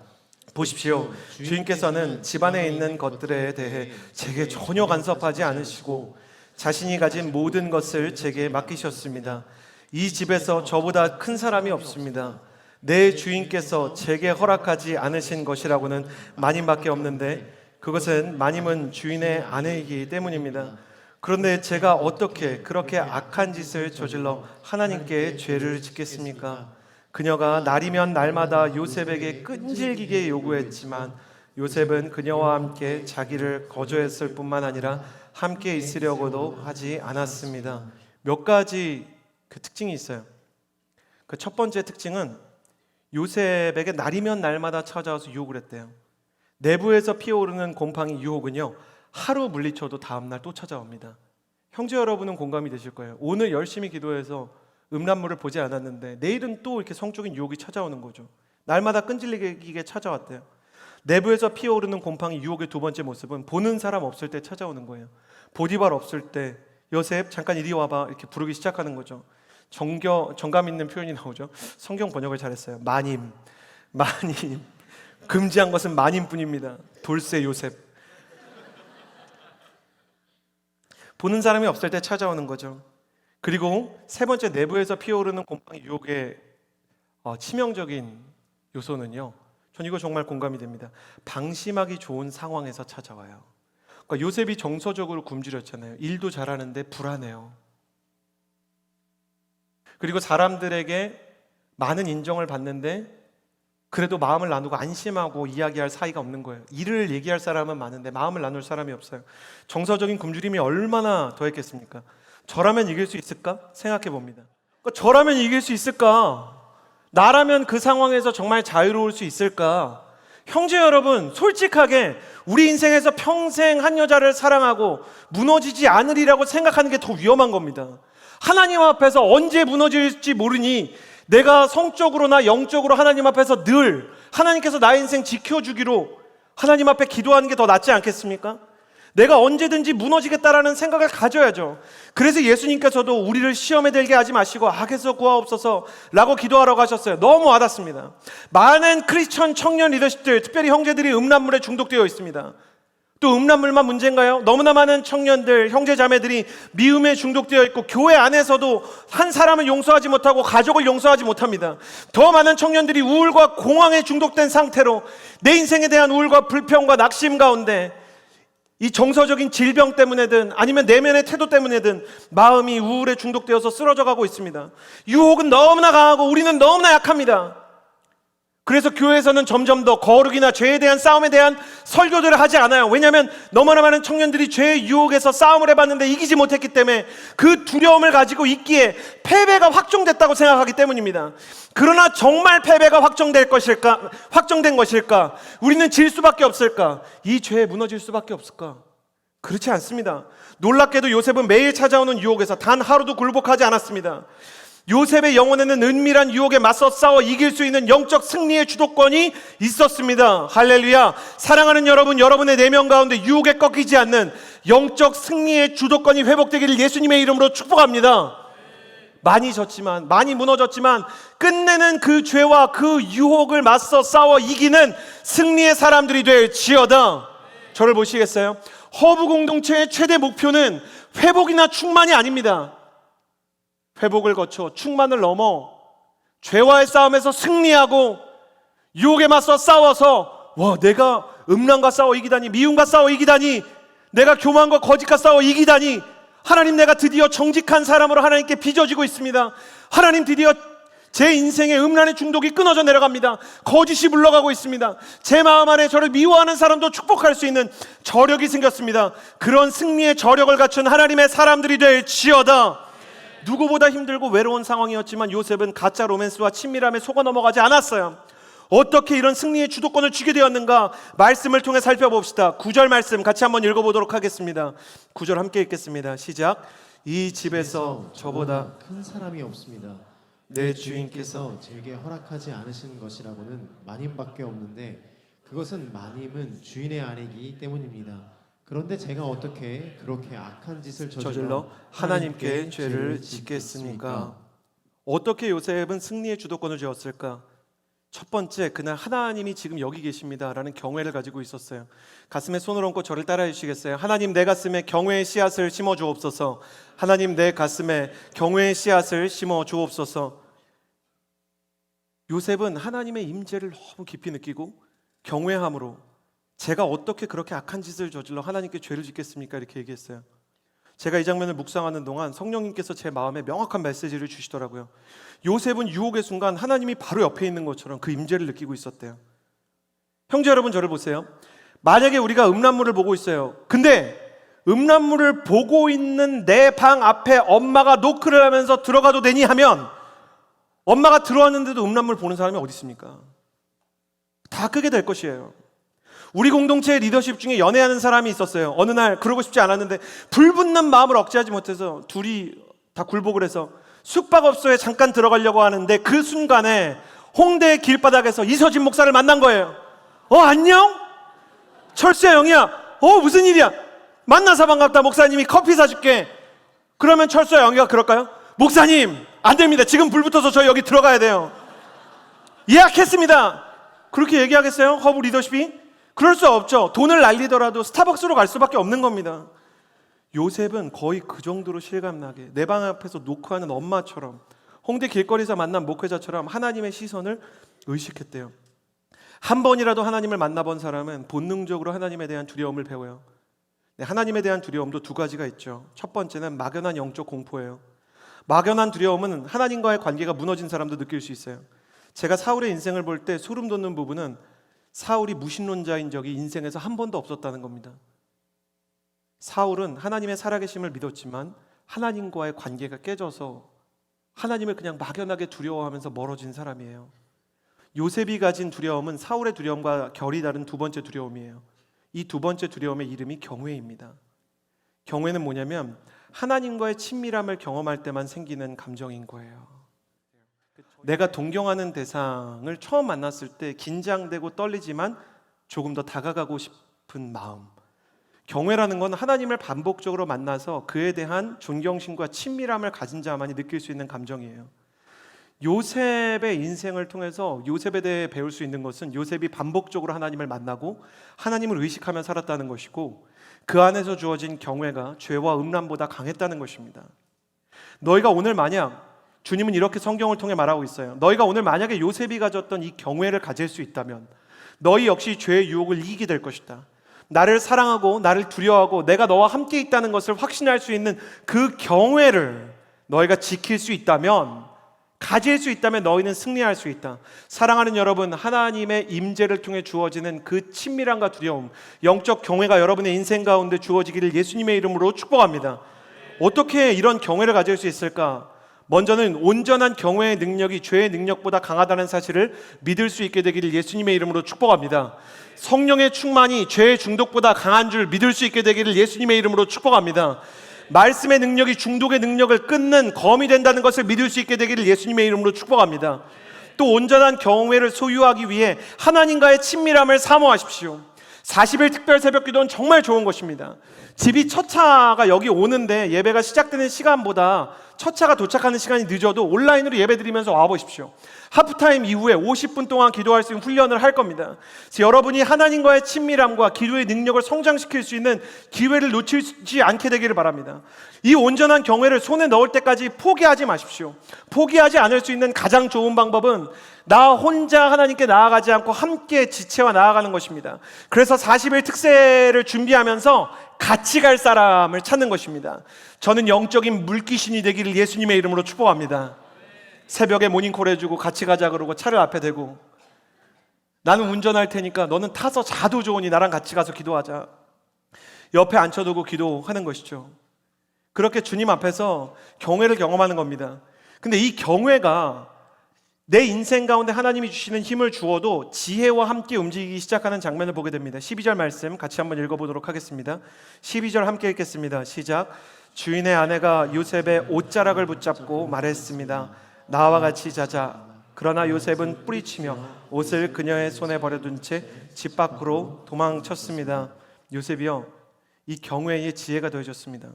보십시오. 주인께서는 집안에 있는 것들에 대해 제게 전혀 간섭하지 않으시고 자신이 가진 모든 것을 제게 맡기셨습니다. 이 집에서 저보다 큰 사람이 없습니다. 내 주인께서 제게 허락하지 않으신 것이라고는 마님밖에 없는데 그것은 마님은 주인의 아내이기 때문입니다. 그런데 제가 어떻게 그렇게 악한 짓을 저질러 하나님께 죄를 짓겠습니까? 그녀가 날이면 날마다 요셉에게 끈질기게 요구했지만 요셉은 그녀와 함께 자기를 거절했을 뿐만 아니라 함께 있으려고도 하지 않았습니다. 몇 가지 그 특징이 있어요. 그 첫 번째 특징은 요셉에게 날이면 날마다 찾아와서 유혹을 했대요. 내부에서 피어오르는 곰팡이 유혹은요, 하루 물리쳐도 다음날 또 찾아옵니다. 형제 여러분은 공감이 되실 거예요. 오늘 열심히 기도해서 음란물을 보지 않았는데 내일은 또 이렇게 성적인 유혹이 찾아오는 거죠. 날마다 끈질기게 찾아왔대요. 내부에서 피어오르는 곰팡이 유혹의 두 번째 모습은 보는 사람 없을 때 찾아오는 거예요. 보디발 없을 때 요셉 잠깐 이리 와봐 이렇게 부르기 시작하는 거죠. 정감 있는 표현이 나오죠. 성경 번역을 잘했어요. 마님 금지한 것은 마님뿐입니다. 돌쇠 요셉. 보는 사람이 없을 때 찾아오는 거죠. 그리고 세 번째, 내부에서 피어오르는 곰팡이 유혹의 치명적인 요소는요, 전 이거 정말 공감이 됩니다. 방심하기 좋은 상황에서 찾아와요. 그러니까 요셉이 정서적으로 굶주렸잖아요. 일도 잘하는데 불안해요. 그리고 사람들에게 많은 인정을 받는데 그래도 마음을 나누고 안심하고 이야기할 사이가 없는 거예요. 일을 얘기할 사람은 많은데 마음을 나눌 사람이 없어요. 정서적인 굶주림이 얼마나 더했겠습니까? 저라면 이길 수 있을까? 생각해 봅니다. 저라면 이길 수 있을까? 나라면 그 상황에서 정말 자유로울 수 있을까? 형제 여러분, 솔직하게 우리 인생에서 평생 한 여자를 사랑하고 무너지지 않으리라고 생각하는 게 더 위험한 겁니다. 하나님 앞에서 언제 무너질지 모르니 내가 성적으로나 영적으로 하나님 앞에서 늘 하나님께서 나의 인생 지켜주기로 하나님 앞에 기도하는 게 더 낫지 않겠습니까? 내가 언제든지 무너지겠다라는 생각을 가져야죠. 그래서 예수님께서도 우리를 시험에 들게 하지 마시고 악에서 구하옵소서 라고 기도하라고 하셨어요. 너무 와닿습니다. 많은 크리스천 청년 리더십들, 특별히 형제들이 음란물에 중독되어 있습니다. 또 음란물만 문제인가요? 너무나 많은 청년들, 형제 자매들이 미움에 중독되어 있고 교회 안에서도 한 사람을 용서하지 못하고 가족을 용서하지 못합니다. 더 많은 청년들이 우울과 공황에 중독된 상태로 내 인생에 대한 우울과 불평과 낙심 가운데 이 정서적인 질병 때문에든 아니면 내면의 태도 때문에든 마음이 우울에 중독되어서 쓰러져 가고 있습니다. 유혹은 너무나 강하고 우리는 너무나 약합니다. 그래서 교회에서는 점점 더 거룩이나 죄에 대한 싸움에 대한 설교들을 하지 않아요. 왜냐하면 너무나 많은 청년들이 죄의 유혹에서 싸움을 해봤는데 이기지 못했기 때문에 그 두려움을 가지고 있기에 패배가 확정됐다고 생각하기 때문입니다. 그러나 정말 패배가 확정된 것일까? 우리는 질 수밖에 없을까? 이 죄에 무너질 수밖에 없을까? 그렇지 않습니다. 놀랍게도 요셉은 매일 찾아오는 유혹에서 단 하루도 굴복하지 않았습니다. 요셉의 영혼에는 은밀한 유혹에 맞서 싸워 이길 수 있는 영적 승리의 주도권이 있었습니다. 할렐루야. 사랑하는 여러분, 여러분의 내면 가운데 유혹에 꺾이지 않는 영적 승리의 주도권이 회복되기를 예수님의 이름으로 축복합니다. 많이 졌지만, 많이 무너졌지만 끝내는 그 죄와 그 유혹을 맞서 싸워 이기는 승리의 사람들이 될지어다. 저를 보시겠어요? 허브 공동체의 최대 목표는 회복이나 충만이 아닙니다. 회복을 거쳐 충만을 넘어 죄와의 싸움에서 승리하고 유혹에 맞서 싸워서 내가 음란과 싸워 이기다니, 미움과 싸워 이기다니, 내가 교만과 거짓과 싸워 이기다니, 하나님 내가 드디어 정직한 사람으로 하나님께 빚어지고 있습니다. 하나님 드디어 제 인생의 음란의 중독이 끊어져 내려갑니다. 거짓이 물러가고 있습니다. 제 마음 안에 저를 미워하는 사람도 축복할 수 있는 저력이 생겼습니다. 그런 승리의 저력을 갖춘 하나님의 사람들이 될지어다. 누구보다 힘들고 외로운 상황이었지만 요셉은 가짜 로맨스와 친밀함에 속아 넘어가지 않았어요. 어떻게 이런 승리의 주도권을 쥐게 되었는가? 말씀을 통해 살펴봅시다. 9절 말씀 같이 한번 읽어보도록 하겠습니다. 9절 함께 읽겠습니다. 시작. 이 집에서 저보다 큰 사람이 없습니다. 내 주인께서 제게 허락하지 않으시는 것이라고는 마님밖에 없는데 그것은 마님은 주인의 아내이기 때문입니다. 그런데 제가 어떻게 그렇게 악한 짓을 저질러 하나님께 죄를 짓겠습니까? 어떻게 요셉은 승리의 주도권을 쥐었을까? 첫 번째, 그날 하나님이 지금 여기 계십니다라는 경외를 가지고 있었어요. 가슴에 손을 얹고 저를 따라해 주시겠어요? 하나님, 내 가슴에 경외의 씨앗을 심어 주옵소서. 하나님, 내 가슴에 경외의 씨앗을 심어 주옵소서. 요셉은 하나님의 임재를 너무 깊이 느끼고 경외함으로 제가 어떻게 그렇게 악한 짓을 저질러 하나님께 죄를 짓겠습니까? 이렇게 얘기했어요. 제가 이 장면을 묵상하는 동안 성령님께서 제 마음에 명확한 메시지를 주시더라고요. 요셉은 유혹의 순간 하나님이 바로 옆에 있는 것처럼 그 임재를 느끼고 있었대요. 형제 여러분, 저를 보세요. 만약에 우리가 음란물을 보고 있어요. 근데 음란물을 보고 있는 내 방 앞에 엄마가 노크를 하면서 들어가도 되니 하면 엄마가 들어왔는데도 음란물 보는 사람이 어디 있습니까? 다 끄게 될 것이에요. 우리 공동체의 리더십 중에 연애하는 사람이 있었어요. 어느 날 그러고 싶지 않았는데 불붙는 마음을 억제하지 못해서 둘이 다 굴복을 해서 숙박업소에 잠깐 들어가려고 하는데 그 순간에 홍대 길바닥에서 이서진 목사를 만난 거예요. 안녕? 철수야, 영희야. 무슨 일이야? 만나서 반갑다. 목사님이 커피 사줄게. 그러면 철수야, 영희가 그럴까요? 목사님, 안 됩니다. 지금 불 붙어서 저희 여기 들어가야 돼요. 예약했습니다. 그렇게 얘기하겠어요? 허브 리더십이? 그럴 수 없죠. 돈을 날리더라도 스타벅스로 갈 수밖에 없는 겁니다. 요셉은 거의 그 정도로 실감나게 내 방 앞에서 노크하는 엄마처럼 홍대 길거리에서 만난 목회자처럼 하나님의 시선을 의식했대요. 한 번이라도 하나님을 만나본 사람은 본능적으로 하나님에 대한 두려움을 배워요. 하나님에 대한 두려움도 두 가지가 있죠. 첫 번째는 막연한 영적 공포예요. 막연한 두려움은 하나님과의 관계가 무너진 사람도 느낄 수 있어요. 제가 사울의 인생을 볼 때 소름 돋는 부분은 사울이 무신론자인 적이 인생에서 한 번도 없었다는 겁니다. 사울은 하나님의 살아계심을 믿었지만 하나님과의 관계가 깨져서 하나님을 그냥 막연하게 두려워하면서 멀어진 사람이에요. 요셉이 가진 두려움은 사울의 두려움과 결이 다른 두 번째 두려움이에요. 이 두 번째 두려움의 이름이 경외입니다. 경외는 뭐냐면 하나님과의 친밀함을 경험할 때만 생기는 감정인 거예요. 내가 동경하는 대상을 처음 만났을 때 긴장되고 떨리지만 조금 더 다가가고 싶은 마음. 경외라는 건 하나님을 반복적으로 만나서 그에 대한 존경심과 친밀함을 가진 자만이 느낄 수 있는 감정이에요. 요셉의 인생을 통해서 요셉에 대해 배울 수 있는 것은 요셉이 반복적으로 하나님을 만나고 하나님을 의식하며 살았다는 것이고, 그 안에서 주어진 경외가 죄와 음란보다 강했다는 것입니다. 너희가 오늘 만약, 주님은 이렇게 성경을 통해 말하고 있어요. 너희가 오늘 만약에 요셉이 가졌던 이 경외를 가질 수 있다면 너희 역시 죄의 유혹을 이기게 될 것이다. 나를 사랑하고 나를 두려워하고 내가 너와 함께 있다는 것을 확신할 수 있는 그 경외를 너희가 지킬 수 있다면, 가질 수 있다면 너희는 승리할 수 있다. 사랑하는 여러분, 하나님의 임재를 통해 주어지는 그 친밀함과 두려움, 영적 경외가 여러분의 인생 가운데 주어지기를 예수님의 이름으로 축복합니다. 어떻게 이런 경외를 가질 수 있을까? 먼저는 온전한 경외의 능력이 죄의 능력보다 강하다는 사실을 믿을 수 있게 되기를 예수님의 이름으로 축복합니다. 성령의 충만이 죄의 중독보다 강한 줄 믿을 수 있게 되기를 예수님의 이름으로 축복합니다. 말씀의 능력이 중독의 능력을 끊는 검이 된다는 것을 믿을 수 있게 되기를 예수님의 이름으로 축복합니다. 또 온전한 경외를 소유하기 위해 하나님과의 친밀함을 사모하십시오. 40일 특별 새벽 기도는 정말 좋은 것입니다. 집이 첫 차가 여기 오는데 예배가 시작되는 시간보다 첫 차가 도착하는 시간이 늦어도 온라인으로 예배 드리면서 와보십시오. 하프타임 이후에 50분 동안 기도할 수 있는 훈련을 할 겁니다. 그래서 여러분이 하나님과의 친밀함과 기도의 능력을 성장시킬 수 있는 기회를 놓치지 않게 되기를 바랍니다. 이 온전한 경외를 손에 넣을 때까지 포기하지 마십시오. 포기하지 않을 수 있는 가장 좋은 방법은 나 혼자 하나님께 나아가지 않고 함께 지체와 나아가는 것입니다. 그래서 40일 특세를 준비하면서 같이 갈 사람을 찾는 것입니다. 저는 영적인 물귀신이 되기를 예수님의 이름으로 축복합니다. 새벽에 모닝콜 해주고 같이 가자 그러고 차를 앞에 대고, 나는 운전할 테니까 너는 타서 자도 좋으니 나랑 같이 가서 기도하자. 옆에 앉혀두고 기도하는 것이죠. 그렇게 주님 앞에서 경외를 경험하는 겁니다. 근데 이 경외가 내 인생 가운데 하나님이 주시는 힘을 주어도 지혜와 함께 움직이기 시작하는 장면을 보게 됩니다. 12절 말씀 같이 한번 읽어보도록 하겠습니다. 12절 함께 읽겠습니다. 시작. 주인의 아내가 요셉의 옷자락을 붙잡고 말했습니다. 나와 같이 자자. 그러나 요셉은 뿌리치며 옷을 그녀의 손에 버려둔 채 집 밖으로 도망쳤습니다. 요셉이요, 이 경외의 지혜가 더해졌습니다.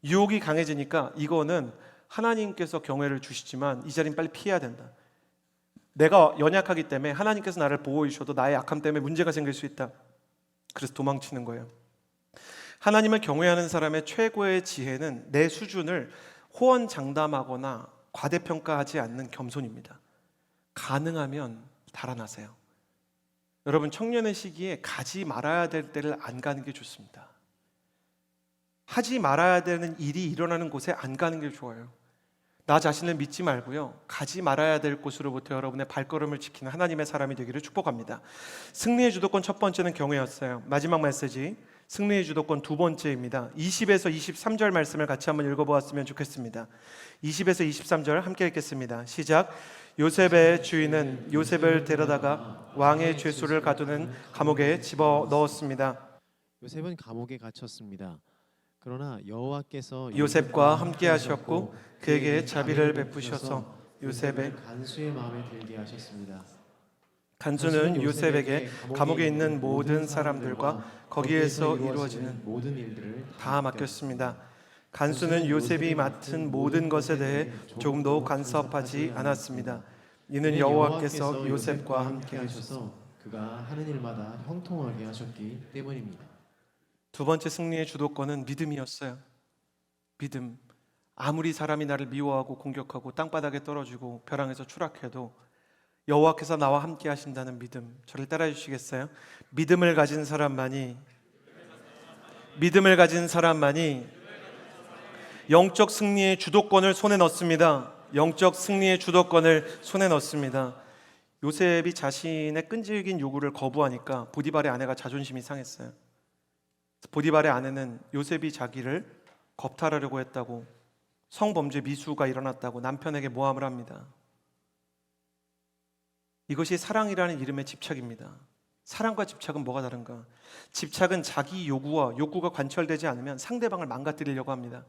유혹이 강해지니까 이거는 하나님께서 경외를 주시지만 이 자리는 빨리 피해야 된다. 내가 연약하기 때문에 하나님께서 나를 보호해 주셔도 나의 약함 때문에 문제가 생길 수 있다. 그래서 도망치는 거예요. 하나님을 경외하는 사람의 최고의 지혜는 내 수준을 호언장담하거나 과대평가하지 않는 겸손입니다. 가능하면 달아나세요. 여러분, 청년의 시기에 가지 말아야 될 때를 안 가는 게 좋습니다. 하지 말아야 되는 일이 일어나는 곳에 안 가는 게 좋아요. 나 자신을 믿지 말고요, 가지 말아야 될 곳으로부터 여러분의 발걸음을 지키는 하나님의 사람이 되기를 축복합니다. 승리의 주도권 첫 번째는 경외였어요. 마지막 메시지, 승리의 주도권 두 번째입니다. 20에서 23절 말씀을 같이 한번 읽어보았으면 좋겠습니다. 20에서 23절 함께 읽겠습니다. 시작. 요셉의 주인은 요셉을 데려다가 왕의 죄수를 가두는 감옥에 집어넣었습니다. 요셉은 감옥에 갇혔습니다. 그러나 여호와께서 요셉과 함께 하셨고 그에게 자비를 베푸셔서 요셉의 간수의 마음에 들게 하셨습니다. 간수는 요셉에게 감옥에 있는 모든 사람들과 거기에서 이루어지는 모든 일들을 다 맡겼습니다. 간수는 요셉이 맡은 모든 것에 대해 조금도 간섭하지 않았습니다. 이는 여호와께서 요셉과 함께 하셔서 그가 하는 일마다 형통하게 하셨기 때문입니다. 두 번째 승리의 주도권은 믿음이었어요. 믿음. 아무리 사람이 나를 미워하고 공격하고 땅바닥에 떨어지고 벼랑에서 추락해도 여호와께서 나와 함께 하신다는 믿음. 저를 따라해 주시겠어요? 믿음을 가진 사람만이 영적 승리의 주도권을 손에 넣습니다. 영적 승리의 주도권을 손에 넣습니다. 요셉이 자신의 끈질긴 요구를 거부하니까 보디발의 아내가 자존심이 상했어요. 보디발의 아내는 요셉이 자기를 겁탈하려고 했다고, 성범죄 미수가 일어났다고 남편에게 모함을 합니다. 이것이 사랑이라는 이름의 집착입니다. 사랑과 집착은 뭐가 다른가? 집착은 자기 욕구가 관철되지 않으면 상대방을 망가뜨리려고 합니다.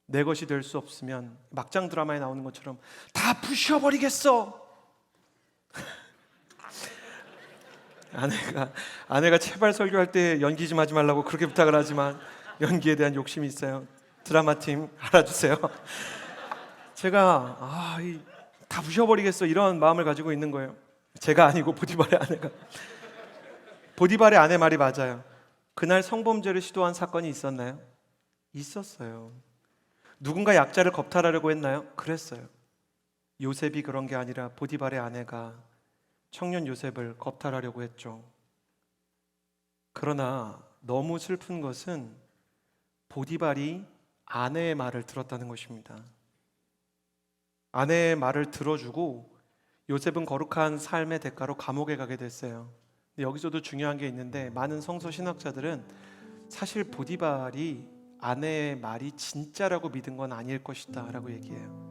내 것이 될 수 없으면 막장 드라마에 나오는 것처럼 다 부셔버리겠어. 아내가 제발 설교할 때 연기 좀 하지 말라고 그렇게 부탁을 하지만 연기에 대한 욕심이 있어요. 드라마팀 알아주세요. 제가 다 부셔버리겠어 이런 마음을 가지고 있는 거예요. 제가 아니고 보디발의 아내가. 보디발의 아내 말이 맞아요. 그날 성범죄를 시도한 사건이 있었나요? 있었어요. 누군가 약자를 겁탈하려고 했나요? 그랬어요. 요셉이 그런 게 아니라 보디발의 아내가 청년 요셉을 겁탈하려고 했죠. 그러나 너무 슬픈 것은 보디발이 아내의 말을 들었다는 것입니다. 아내의 말을 들어주고 요셉은 거룩한 삶의 대가로 감옥에 가게 됐어요. 근데 여기서도 중요한 게 있는데 많은 성서 신학자들은 사실 보디발이 아내의 말이 진짜라고 믿은 건 아닐 것이다 라고 얘기해요.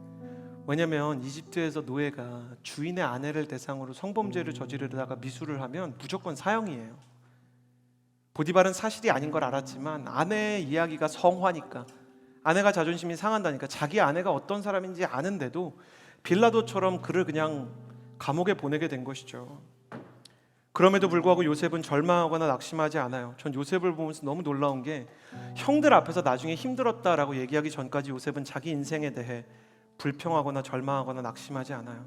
왜냐하면 이집트에서 노예가 주인의 아내를 대상으로 성범죄를 저지르다가 미수를 하면 무조건 사형이에요. 보디발은 사실이 아닌 걸 알았지만 아내의 이야기가 성화니까, 아내가 자존심이 상한다니까, 자기 아내가 어떤 사람인지 아는데도 빌라도처럼 그를 그냥 감옥에 보내게 된 것이죠. 그럼에도 불구하고 요셉은 절망하거나 낙심하지 않아요. 전 요셉을 보면서 너무 놀라운 게 형들 앞에서 나중에 힘들었다라고 얘기하기 전까지 요셉은 자기 인생에 대해 불평하거나 절망하거나 낙심하지 않아요.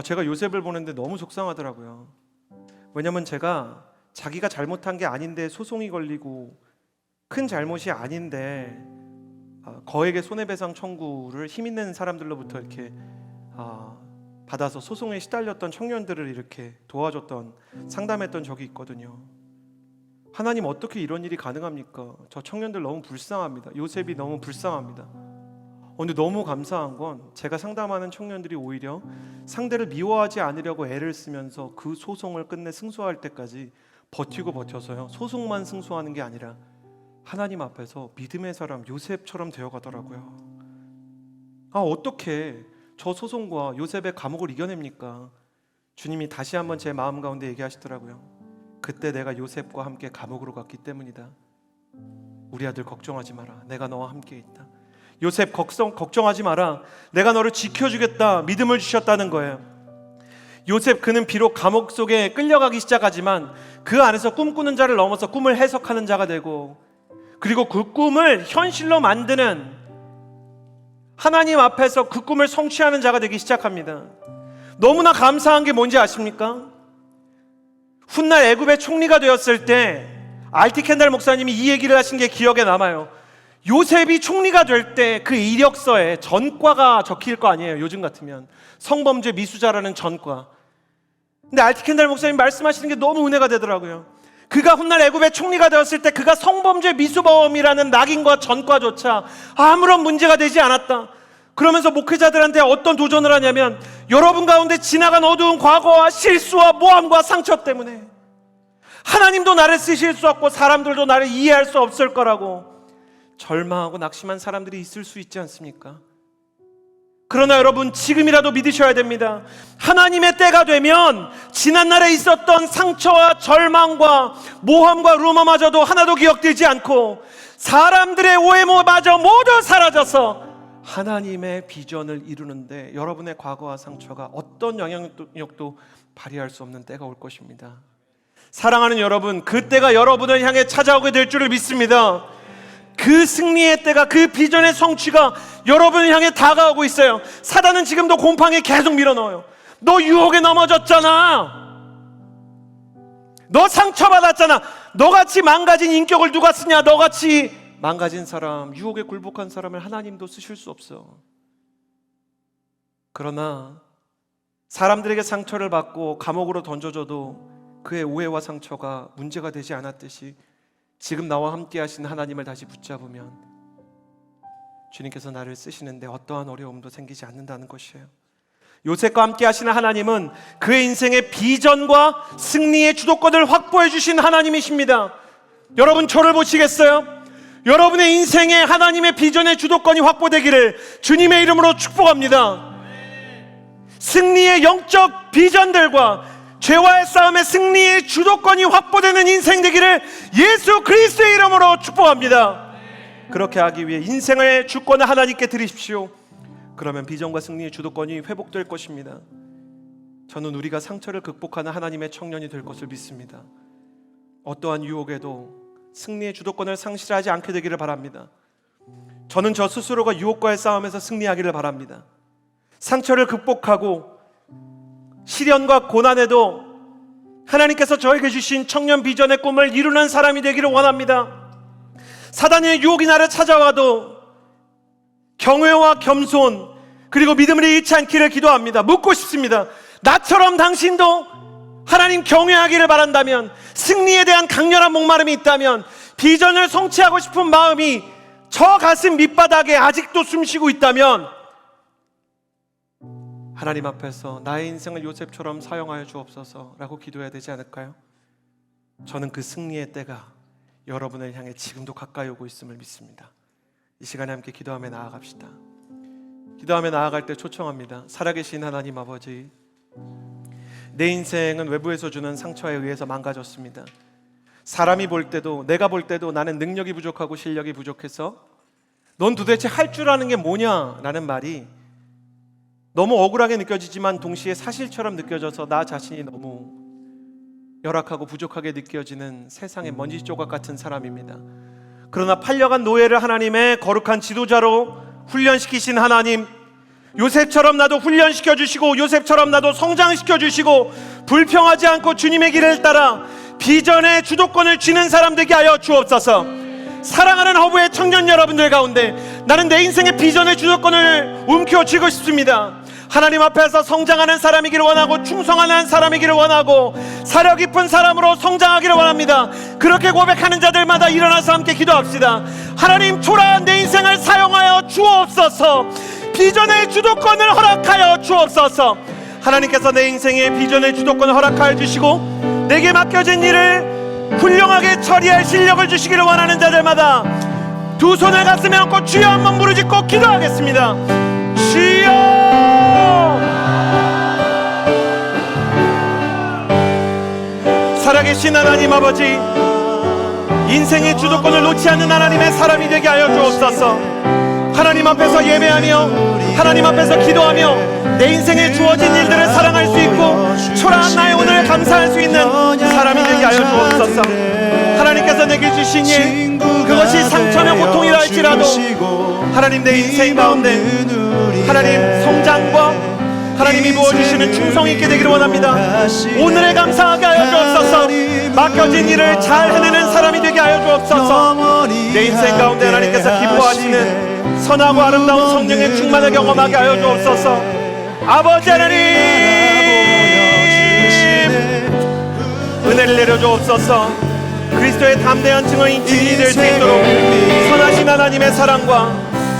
제가 요셉을 보는데 너무 속상하더라고요. 왜냐면 제가 자기가 잘못한 게 아닌데 소송이 걸리고 큰 잘못이 아닌데 거액의 손해배상 청구를 힘 있는 사람들로부터 이렇게 받아서 소송에 시달렸던 청년들을 이렇게 도와줬던, 상담했던 적이 있거든요. 하나님 어떻게 이런 일이 가능합니까? 저 청년들 너무 불쌍합니다. 요셉이 너무 불쌍합니다. 근데 너무 감사한 건 제가 상담하는 청년들이 오히려 상대를 미워하지 않으려고 애를 쓰면서 그 소송을 끝내 승소할 때까지 버텨서요, 소송만 승소하는 게 아니라 하나님 앞에서 믿음의 사람 요셉처럼 되어가더라고요. 어떻게 저 소송과 요셉의 감옥을 이겨냅니까? 주님이 다시 한번 제 마음 가운데 얘기하시더라고요. 그때 내가 요셉과 함께 감옥으로 갔기 때문이다. 우리 아들 걱정하지 마라. 내가 너와 함께 있다. 요셉 걱정하지 마라. 내가 너를 지켜주겠다. 믿음을 주셨다는 거예요. 요셉, 그는 비록 감옥 속에 끌려가기 시작하지만 그 안에서 꿈꾸는 자를 넘어서 꿈을 해석하는 자가 되고, 그리고 그 꿈을 현실로 만드는, 하나님 앞에서 그 꿈을 성취하는 자가 되기 시작합니다. 너무나 감사한 게 뭔지 아십니까? 훗날 애굽의 총리가 되었을 때 알티 켄달 목사님이 이 얘기를 하신 게 기억에 남아요. 요셉이 총리가 될 때 그 이력서에 전과가 적힐 거 아니에요. 요즘 같으면 성범죄 미수자라는 전과. 근데 알티 켄달 목사님 말씀하시는 게 너무 은혜가 되더라고요. 그가 훗날 애굽의 총리가 되었을 때 그가 성범죄 미수범이라는 낙인과 전과조차 아무런 문제가 되지 않았다. 그러면서 목회자들한테 어떤 도전을 하냐면, 여러분 가운데 지나간 어두운 과거와 실수와 모함과 상처 때문에 하나님도 나를 쓰실 수 없고 사람들도 나를 이해할 수 없을 거라고 절망하고 낙심한 사람들이 있을 수 있지 않습니까? 그러나 여러분, 지금이라도 믿으셔야 됩니다. 하나님의 때가 되면 지난날에 있었던 상처와 절망과 모함과 루머마저도 하나도 기억되지 않고 사람들의 오해마저 모두 사라져서 하나님의 비전을 이루는데 여러분의 과거와 상처가 어떤 영향력도 발휘할 수 없는 때가 올 것입니다. 사랑하는 여러분, 그 때가 여러분을 향해 찾아오게 될 줄을 믿습니다. 그 승리의 때가, 그 비전의 성취가 여러분을 향해 다가오고 있어요. 사단은 지금도 곰팡이에 계속 밀어넣어요. 너 유혹에 넘어졌잖아. 너 상처받았잖아. 너같이 망가진 인격을 누가 쓰냐. 너같이 망가진 사람, 유혹에 굴복한 사람을 하나님도 쓰실 수 없어. 그러나 사람들에게 상처를 받고 감옥으로 던져줘도 그의 오해와 상처가 문제가 되지 않았듯이 지금 나와 함께 하신 하나님을 다시 붙잡으면 주님께서 나를 쓰시는데 어떠한 어려움도 생기지 않는다는 것이에요. 요셉과 함께 하시는 하나님은 그의 인생의 비전과 승리의 주도권을 확보해 주신 하나님이십니다. 여러분, 저를 보시겠어요? 여러분의 인생에 하나님의 비전의 주도권이 확보되기를 주님의 이름으로 축복합니다. 승리의 영적 비전들과 죄와의 싸움의 승리의 주도권이 확보되는 인생 되기를 예수 그리스도의 이름으로 축복합니다. 그렇게 하기 위해 인생의 주권을 하나님께 드리십시오. 그러면 비전과 승리의 주도권이 회복될 것입니다. 저는 우리가 상처를 극복하는 하나님의 청년이 될 것을 믿습니다. 어떠한 유혹에도 승리의 주도권을 상실하지 않게 되기를 바랍니다. 저는 저 스스로가 유혹과의 싸움에서 승리하기를 바랍니다. 상처를 극복하고 시련과 고난에도 하나님께서 저에게 주신 청년 비전의 꿈을 이루는 사람이 되기를 원합니다. 사단의 유혹이 나를 찾아와도 경외와 겸손 그리고 믿음을 잃지 않기를 기도합니다. 묻고 싶습니다. 나처럼 당신도 하나님 경외하기를 바란다면, 승리에 대한 강렬한 목마름이 있다면, 비전을 성취하고 싶은 마음이 저 가슴 밑바닥에 아직도 숨쉬고 있다면 하나님 앞에서 나의 인생을 요셉처럼 사용하여 주옵소서라고 기도해야 되지 않을까요? 저는 그 승리의 때가 여러분을 향해 지금도 가까이 오고 있음을 믿습니다. 이 시간에 함께 기도하며 나아갑시다. 기도하며 나아갈 때 초청합니다. 살아계신 하나님 아버지, 내 인생은 외부에서 주는 상처에 의해서 망가졌습니다. 사람이 볼 때도, 내가 볼 때도 나는 능력이 부족하고 실력이 부족해서 넌 도대체 할 줄 아는 게 뭐냐? 라는 말이 너무 억울하게 느껴지지만 동시에 사실처럼 느껴져서 나 자신이 너무 열악하고 부족하게 느껴지는 세상의 먼지 조각 같은 사람입니다. 그러나 팔려간 노예를 하나님의 거룩한 지도자로 훈련시키신 하나님, 요셉처럼 나도 훈련시켜 주시고 요셉처럼 나도 성장시켜 주시고 불평하지 않고 주님의 길을 따라 비전의 주도권을 쥐는 사람 되게 하여 주옵소서. 사랑하는 허브의 청년 여러분들 가운데 나는 내 인생의 비전의 주도권을 움켜쥐고 싶습니다. 하나님 앞에서 성장하는 사람이기를 원하고 충성하는 사람이기를 원하고 사려 깊은 사람으로 성장하기를 원합니다. 그렇게 고백하는 자들마다 일어나서 함께 기도합시다. 하나님, 초라한 내 인생을 사용하여 주옵소서. 비전의 주도권을 허락하여 주옵소서. 하나님께서 내 인생의 비전의 주도권을 허락하여 주시고 내게 맡겨진 일을 훌륭하게 처리할 실력을 주시기를 원하는 자들마다 두 손을 가슴에 얹고 주여 한번 부르짖고 기도하겠습니다. 주여! 살아계신 하나님 아버지, 인생의 주도권을 놓지 않는 하나님의 사람이 되게 하여 주옵소서. 하나님 앞에서 예배하며 하나님 앞에서 기도하며 내 인생에 주어진 일들을 사랑할 수 있고 초라한 나의 오늘을 감사할 수 있는 사람이 되게 하여 주옵소서. 하나님께서 내게 주신 일, 그것이 상처며 고통이라 할지라도 하나님 내 인생 가운데 하나님 성장과 하나님이 부어주시는 충성이 있게 되기를 원합니다. 오늘에 감사하게 하여 주옵소서. 맡겨진 일을 잘 해내는 사람이 되게 하여 주옵소서. 내 인생 가운데 하나님께서 기뻐하시는 선하고 아름다운 성령의 충만을 경험하게 하여 주옵소서. 아버지 하나님, 은혜를 내려주옵소서. 그리스도의 담대한 증언인 증인이 될 수 있도록 선하신 하나님의 사랑과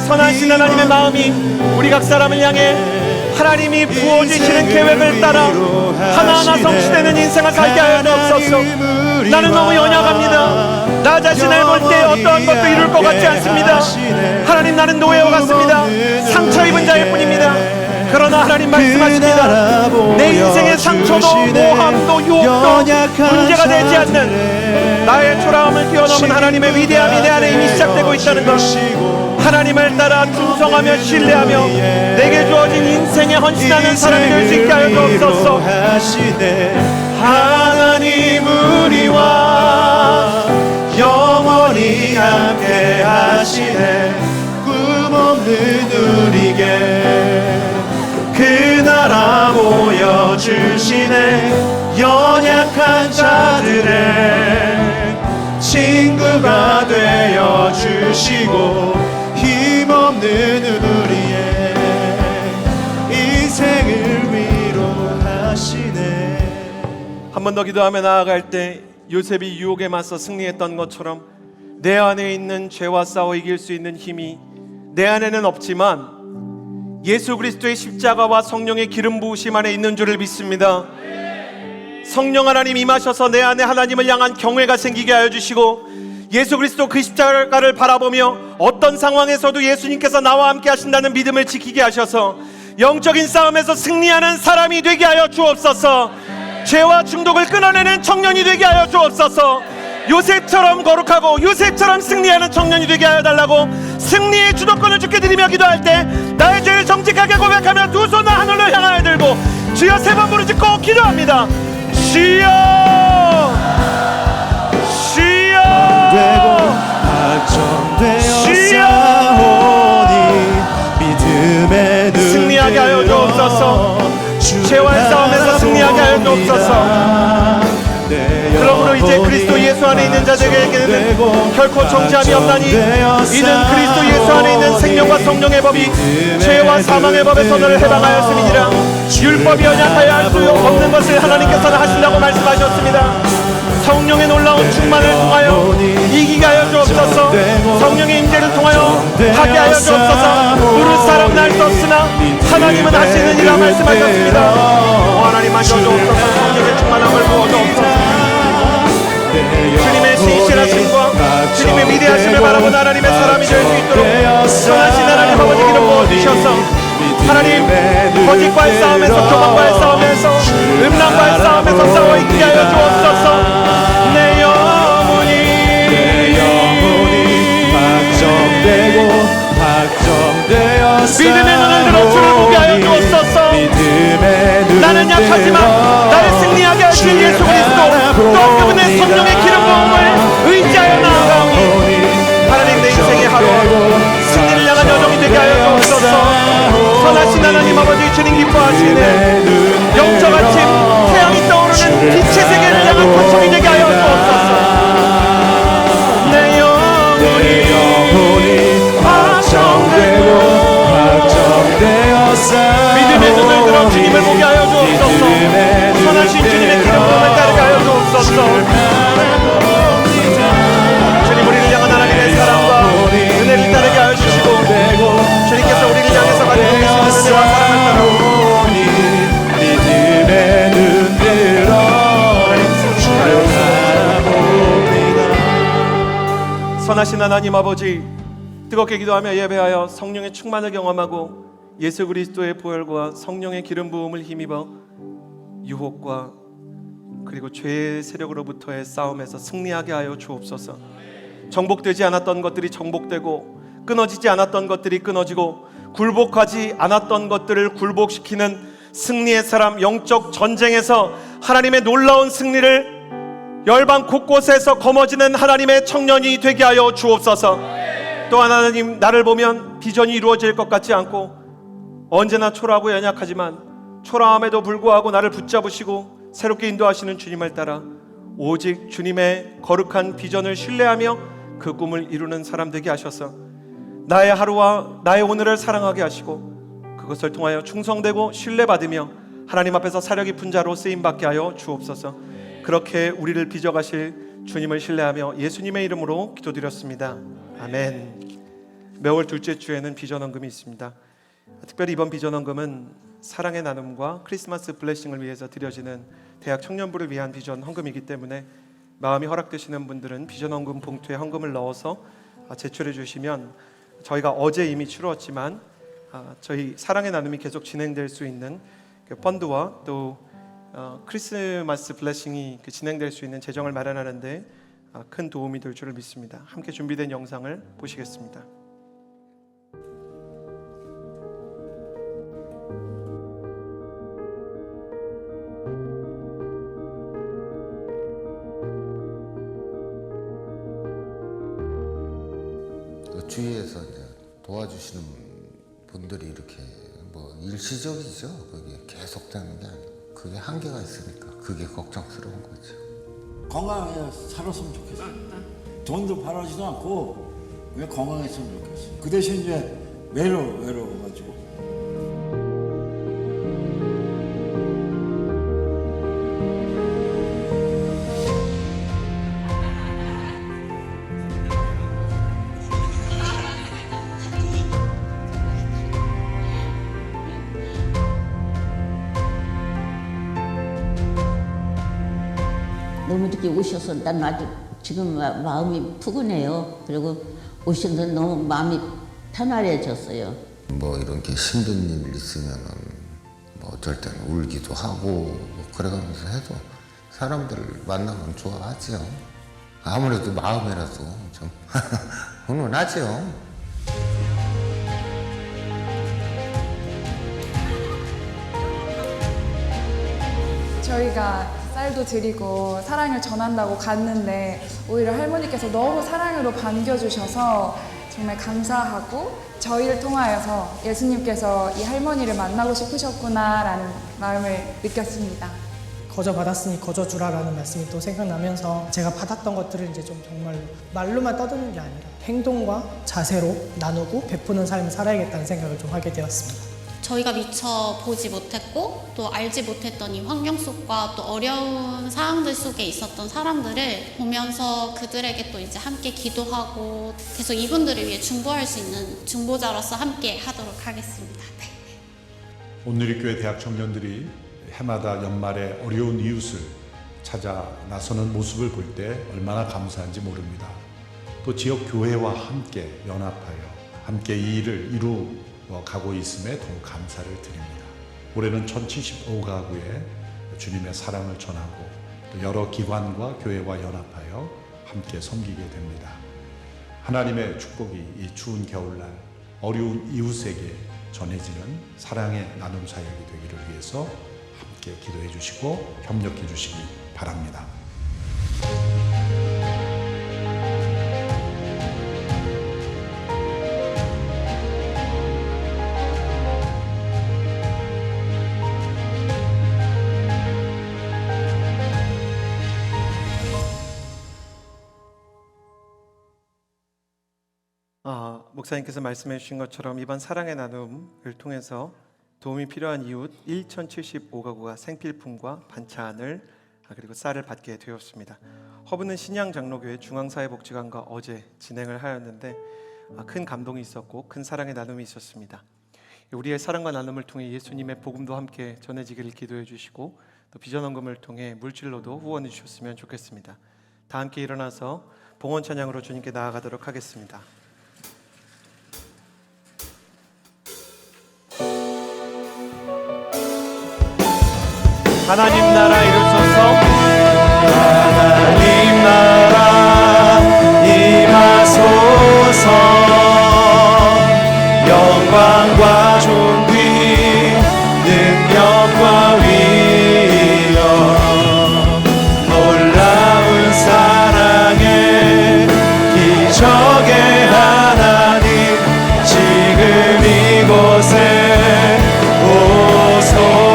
선하신 하나님의 마음이 우리 각 사람을 향해 하나님이 부어주시는 계획을 따라 하나하나 성취되는 인생을 살게 하여 주옵소서. 나는 너무 연약합니다. 나 자신을 볼 때 어떠한 것도 이룰 것 같지 않습니다. 하나님, 나는 노예와 같습니다. 상처 입은 자일 뿐입니다. 그러나 하나님 말씀하십니다. 내 인생의 상처도 모함도 유혹도 문제가 되지 않는 나의 초라함을 뛰어넘은 하나님의 위대함이 내 안에 이미 시작되고 있다는 것, 하나님을 따라 충성하며 신뢰하며 내게 주어진 인생에 헌신하는 사람이 될 수 있게 하여 주옵소서. 하나님 우리와 영원히 함께 하시네. 꿈 없는 우리에게 그 나라 보여주시네. 연약한 자들의 친구가 되어 주시고 힘없는 우리의 인생을 위로하시네. 한 번 더 기도하며 나아갈 때 요셉이 유혹에 맞서 승리했던 것처럼 내 안에 있는 죄와 싸워 이길 수 있는 힘이 내 안에는 없지만 예수 그리스도의 십자가와 성령의 기름 부으심 안에 있는 줄을 믿습니다. 성령 하나님 임하셔서 내 안에 하나님을 향한 경외가 생기게 하여 주시고, 예수 그리스도 그 십자가를 바라보며 어떤 상황에서도 예수님께서 나와 함께 하신다는 믿음을 지키게 하셔서 영적인 싸움에서 승리하는 사람이 되게 하여 주옵소서. 죄와 중독을 끊어내는 청년이 되게 하여 주옵소서. 요셉처럼 거룩하고 요셉처럼 승리하는 청년이 되게 하여 달라고 승리의 주도권을 주께 드리며 기도할 때 나의 죄를 정직하게 고백하며 두 손을 하늘로 향하여 들고 주여 세 번 부르짖고 기도합니다. 주여 주여 승리하게 하여 주옵소서. 죄와의 싸움에서 승리하게 하여 주옵소서. 그러므로 이제 그리스도 예수 안에 있는 자들에게는 결코 정죄함이 없나니 이는 그리스도 예수 안에 있는 생명과 성령의 법이 죄와 사망의 법에서 너를 해방하였음이니라. 율법이 연약하여 할 수 없는 것을 하나님께서는 하신다고 말씀하셨습니다. 성령의 놀라운 충만을 통하여 이기게 하여 주옵소서. 성령의 임재를 통하여 하게 하여 주옵소서. 무릇 사람은 할 수 없으나 하나님은 하시느니라 말씀하셨습니다. 하나님 하셔주옵소서. 성령의 충만함을 부어주옵소서. 주님의 신실하심과 주님의 위대하심을 바라보는 하나님의 사람이 될 수 있도록 선하신 하나님 아버지 기름 부어주셔서 하나님 거짓과의 싸움에서 교만과의 싸움에서 음란과의 싸움에서 싸워 이기게 하여 주옵소서. 내 영혼이 믿음의 눈을 들어 주를 보게 하여 주옵소서. 나는 약하지만 나를 승리하게 하신 예수 그리스도 또 그분의 성령의 기름 부음을 의지하여 나아가오니 하나님 내 인생의 하루 승리를 향한 여정이 되게 하여 주옵소서. 선하신 하나님 아버지 주님 기뻐하시네 영적 아침 태양이 떠오르는 빛의 세계를 향한 거침이 되게 하여 주옵소서. 내 영혼이 확정되고 믿음의 눈을 들어 주님을 보게 하여 주옵소서. 선하신 주님의 기름 부음을 따르게 하여 주옵소서. 주님 우리를 향한 하나님의 사랑과 은혜를 따르게 하여 주시고 주님께서 우리를 향해서 가지고 계시는 은혜와 사랑을 따라 믿음의 눈 들어 선하신 하나님 아버지 뜨겁게 기도하며 예배하여 성령의 충만을 경험하고 예수 그리스도의 보혈과 성령의 기름 부음을 힘입어 유혹과 그리고 죄의 세력으로부터의 싸움에서 승리하게 하여 주옵소서. 정복되지 않았던 것들이 정복되고 끊어지지 않았던 것들이 끊어지고 굴복하지 않았던 것들을 굴복시키는 승리의 사람, 영적 전쟁에서 하나님의 놀라운 승리를 열방 곳곳에서 거머쥐는 하나님의 청년이 되게 하여 주옵소서. 또한 하나님 나를 보면 비전이 이루어질 것 같지 않고 언제나 초라하고 연약하지만 초라함에도 불구하고 나를 붙잡으시고 새롭게 인도하시는 주님을 따라 오직 주님의 거룩한 비전을 신뢰하며 그 꿈을 이루는 사람 되게 하셔서 나의 하루와 나의 오늘을 사랑하게 하시고 그것을 통하여 충성되고 신뢰받으며 하나님 앞에서 사려 깊은 자로 쓰임받게 하여 주옵소서. 그렇게 우리를 빚어가실 주님을 신뢰하며 예수님의 이름으로 기도드렸습니다. 아멘. 매월 둘째 주에는 비전 헌금이 있습니다. 특별히 이번 비전 헌금은 사랑의 나눔과 크리스마스 블레싱을 위해서 드려지는 대학 청년부를 위한 비전 헌금이기 때문에 마음이 허락되시는 분들은 비전 헌금 봉투에 헌금을 넣어서 제출해 주시면 저희가 어제 이미 치루었지만 저희 사랑의 나눔이 계속 진행될 수 있는 펀드와 또 크리스마스 블레싱이 진행될 수 있는 재정을 마련하는 데 큰 도움이 될 줄을 믿습니다. 함께 준비된 영상을 보시겠습니다. 주위에서 이제 도와주시는 분들이 이렇게 뭐 일시적이죠. 그게 계속되는 게 아니고 그게 한계가 있으니까 그게 걱정스러운 거죠. 건강하게 살았으면 좋겠어. 돈도 바라지도 않고 왜 건강했으면 좋겠어. 그 대신 이제 외로워가지고. 너무 이렇게 오셔서 난 아주 지금 마음이 푸근해요. 그리고 오셔서 너무 마음이 편안해졌어요. 뭐 이런 게 힘든 일 있으면은 뭐 어쩔 때는 울기도 하고 뭐 그래가면서 해도 사람들 만나면 좋아하지요. 아무래도 마음이라도 좀 훈훈하지요. 저희가 쌀도 드리고 사랑을 전한다고 갔는데 오히려 할머니께서 너무 사랑으로 반겨주셔서 정말 감사하고 저희를 통하여서 예수님께서 이 할머니를 만나고 싶으셨구나라는 마음을 느꼈습니다. 거저 받았으니 거저 주라라는 말씀이 또 생각나면서 제가 받았던 것들을 이제 좀 정말 말로만 떠드는 게 아니라 행동과 자세로 나누고 베푸는 삶을 살아야겠다는 생각을 좀 하게 되었습니다. 저희가 미처 보지 못했고 또 알지 못했던 이 환경 속과 또 어려운 상황들 속에 있었던 사람들을 보면서 그들에게 또 이제 함께 기도하고 계속 이분들을 위해 중보할 수 있는 중보자로서 함께 하도록 하겠습니다. 네. 온누리교회 대학 청년들이 해마다 연말에 어려운 이웃을 찾아 나서는 모습을 볼 때 얼마나 감사한지 모릅니다. 또 지역 교회와 함께 연합하여 함께 이 일을 이루어가고 있음에 더욱 감사를 드립니다. 올해는 1075가구에 주님의 사랑을 전하고 또 여러 기관과 교회와 연합하여 함께 섬기게 됩니다. 하나님의 축복이 이 추운 겨울날 어려운 이웃에게 전해지는 사랑의 나눔 사역이 되기를 위해서 함께 기도해 주시고 협력해 주시기 바랍니다. 목사님께서 말씀해 주신 것처럼 이번 사랑의 나눔을 통해서 도움이 필요한 이웃 1075가구가 생필품과 반찬을 그리고 쌀을 받게 되었습니다. 허브는 신양장로교회 중앙사회복지관과 어제 진행을 하였는데 큰 감동이 있었고 큰 사랑의 나눔이 있었습니다. 우리의 사랑과 나눔을 통해 예수님의 복음도 함께 전해지기를 기도해 주시고 또 비전헌금을 통해 물질로도 후원해 주셨으면 좋겠습니다. 다 함께 일어나서 봉헌 찬양으로 주님께 나아가도록 하겠습니다. 하나님 나라 이루소서. 하나님 나라 임하소서. 영광과 존귀 능력과 위엄 놀라운 사랑의 기적의 하나님 지금 이곳에 오소서.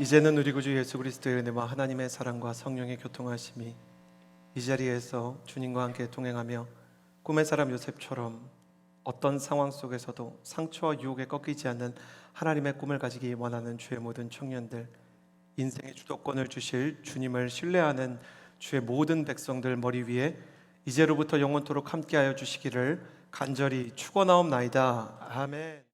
이제는 우리 구주 예수 그리스도의 은혜와 하나님의 사랑과 성령의 교통하심이 이 자리에서 주님과 함께 동행하며 꿈의 사람 요셉처럼 어떤 상황 속에서도 상처와 유혹에 꺾이지 않는 하나님의 꿈을 가지기 원하는 주의 모든 청년들, 인생의 주도권을 주실 주님을 신뢰하는 주의 모든 백성들 머리 위에 이제로부터 영원토록 함께하여 주시기를 간절히 축원하옵나이다. 아멘.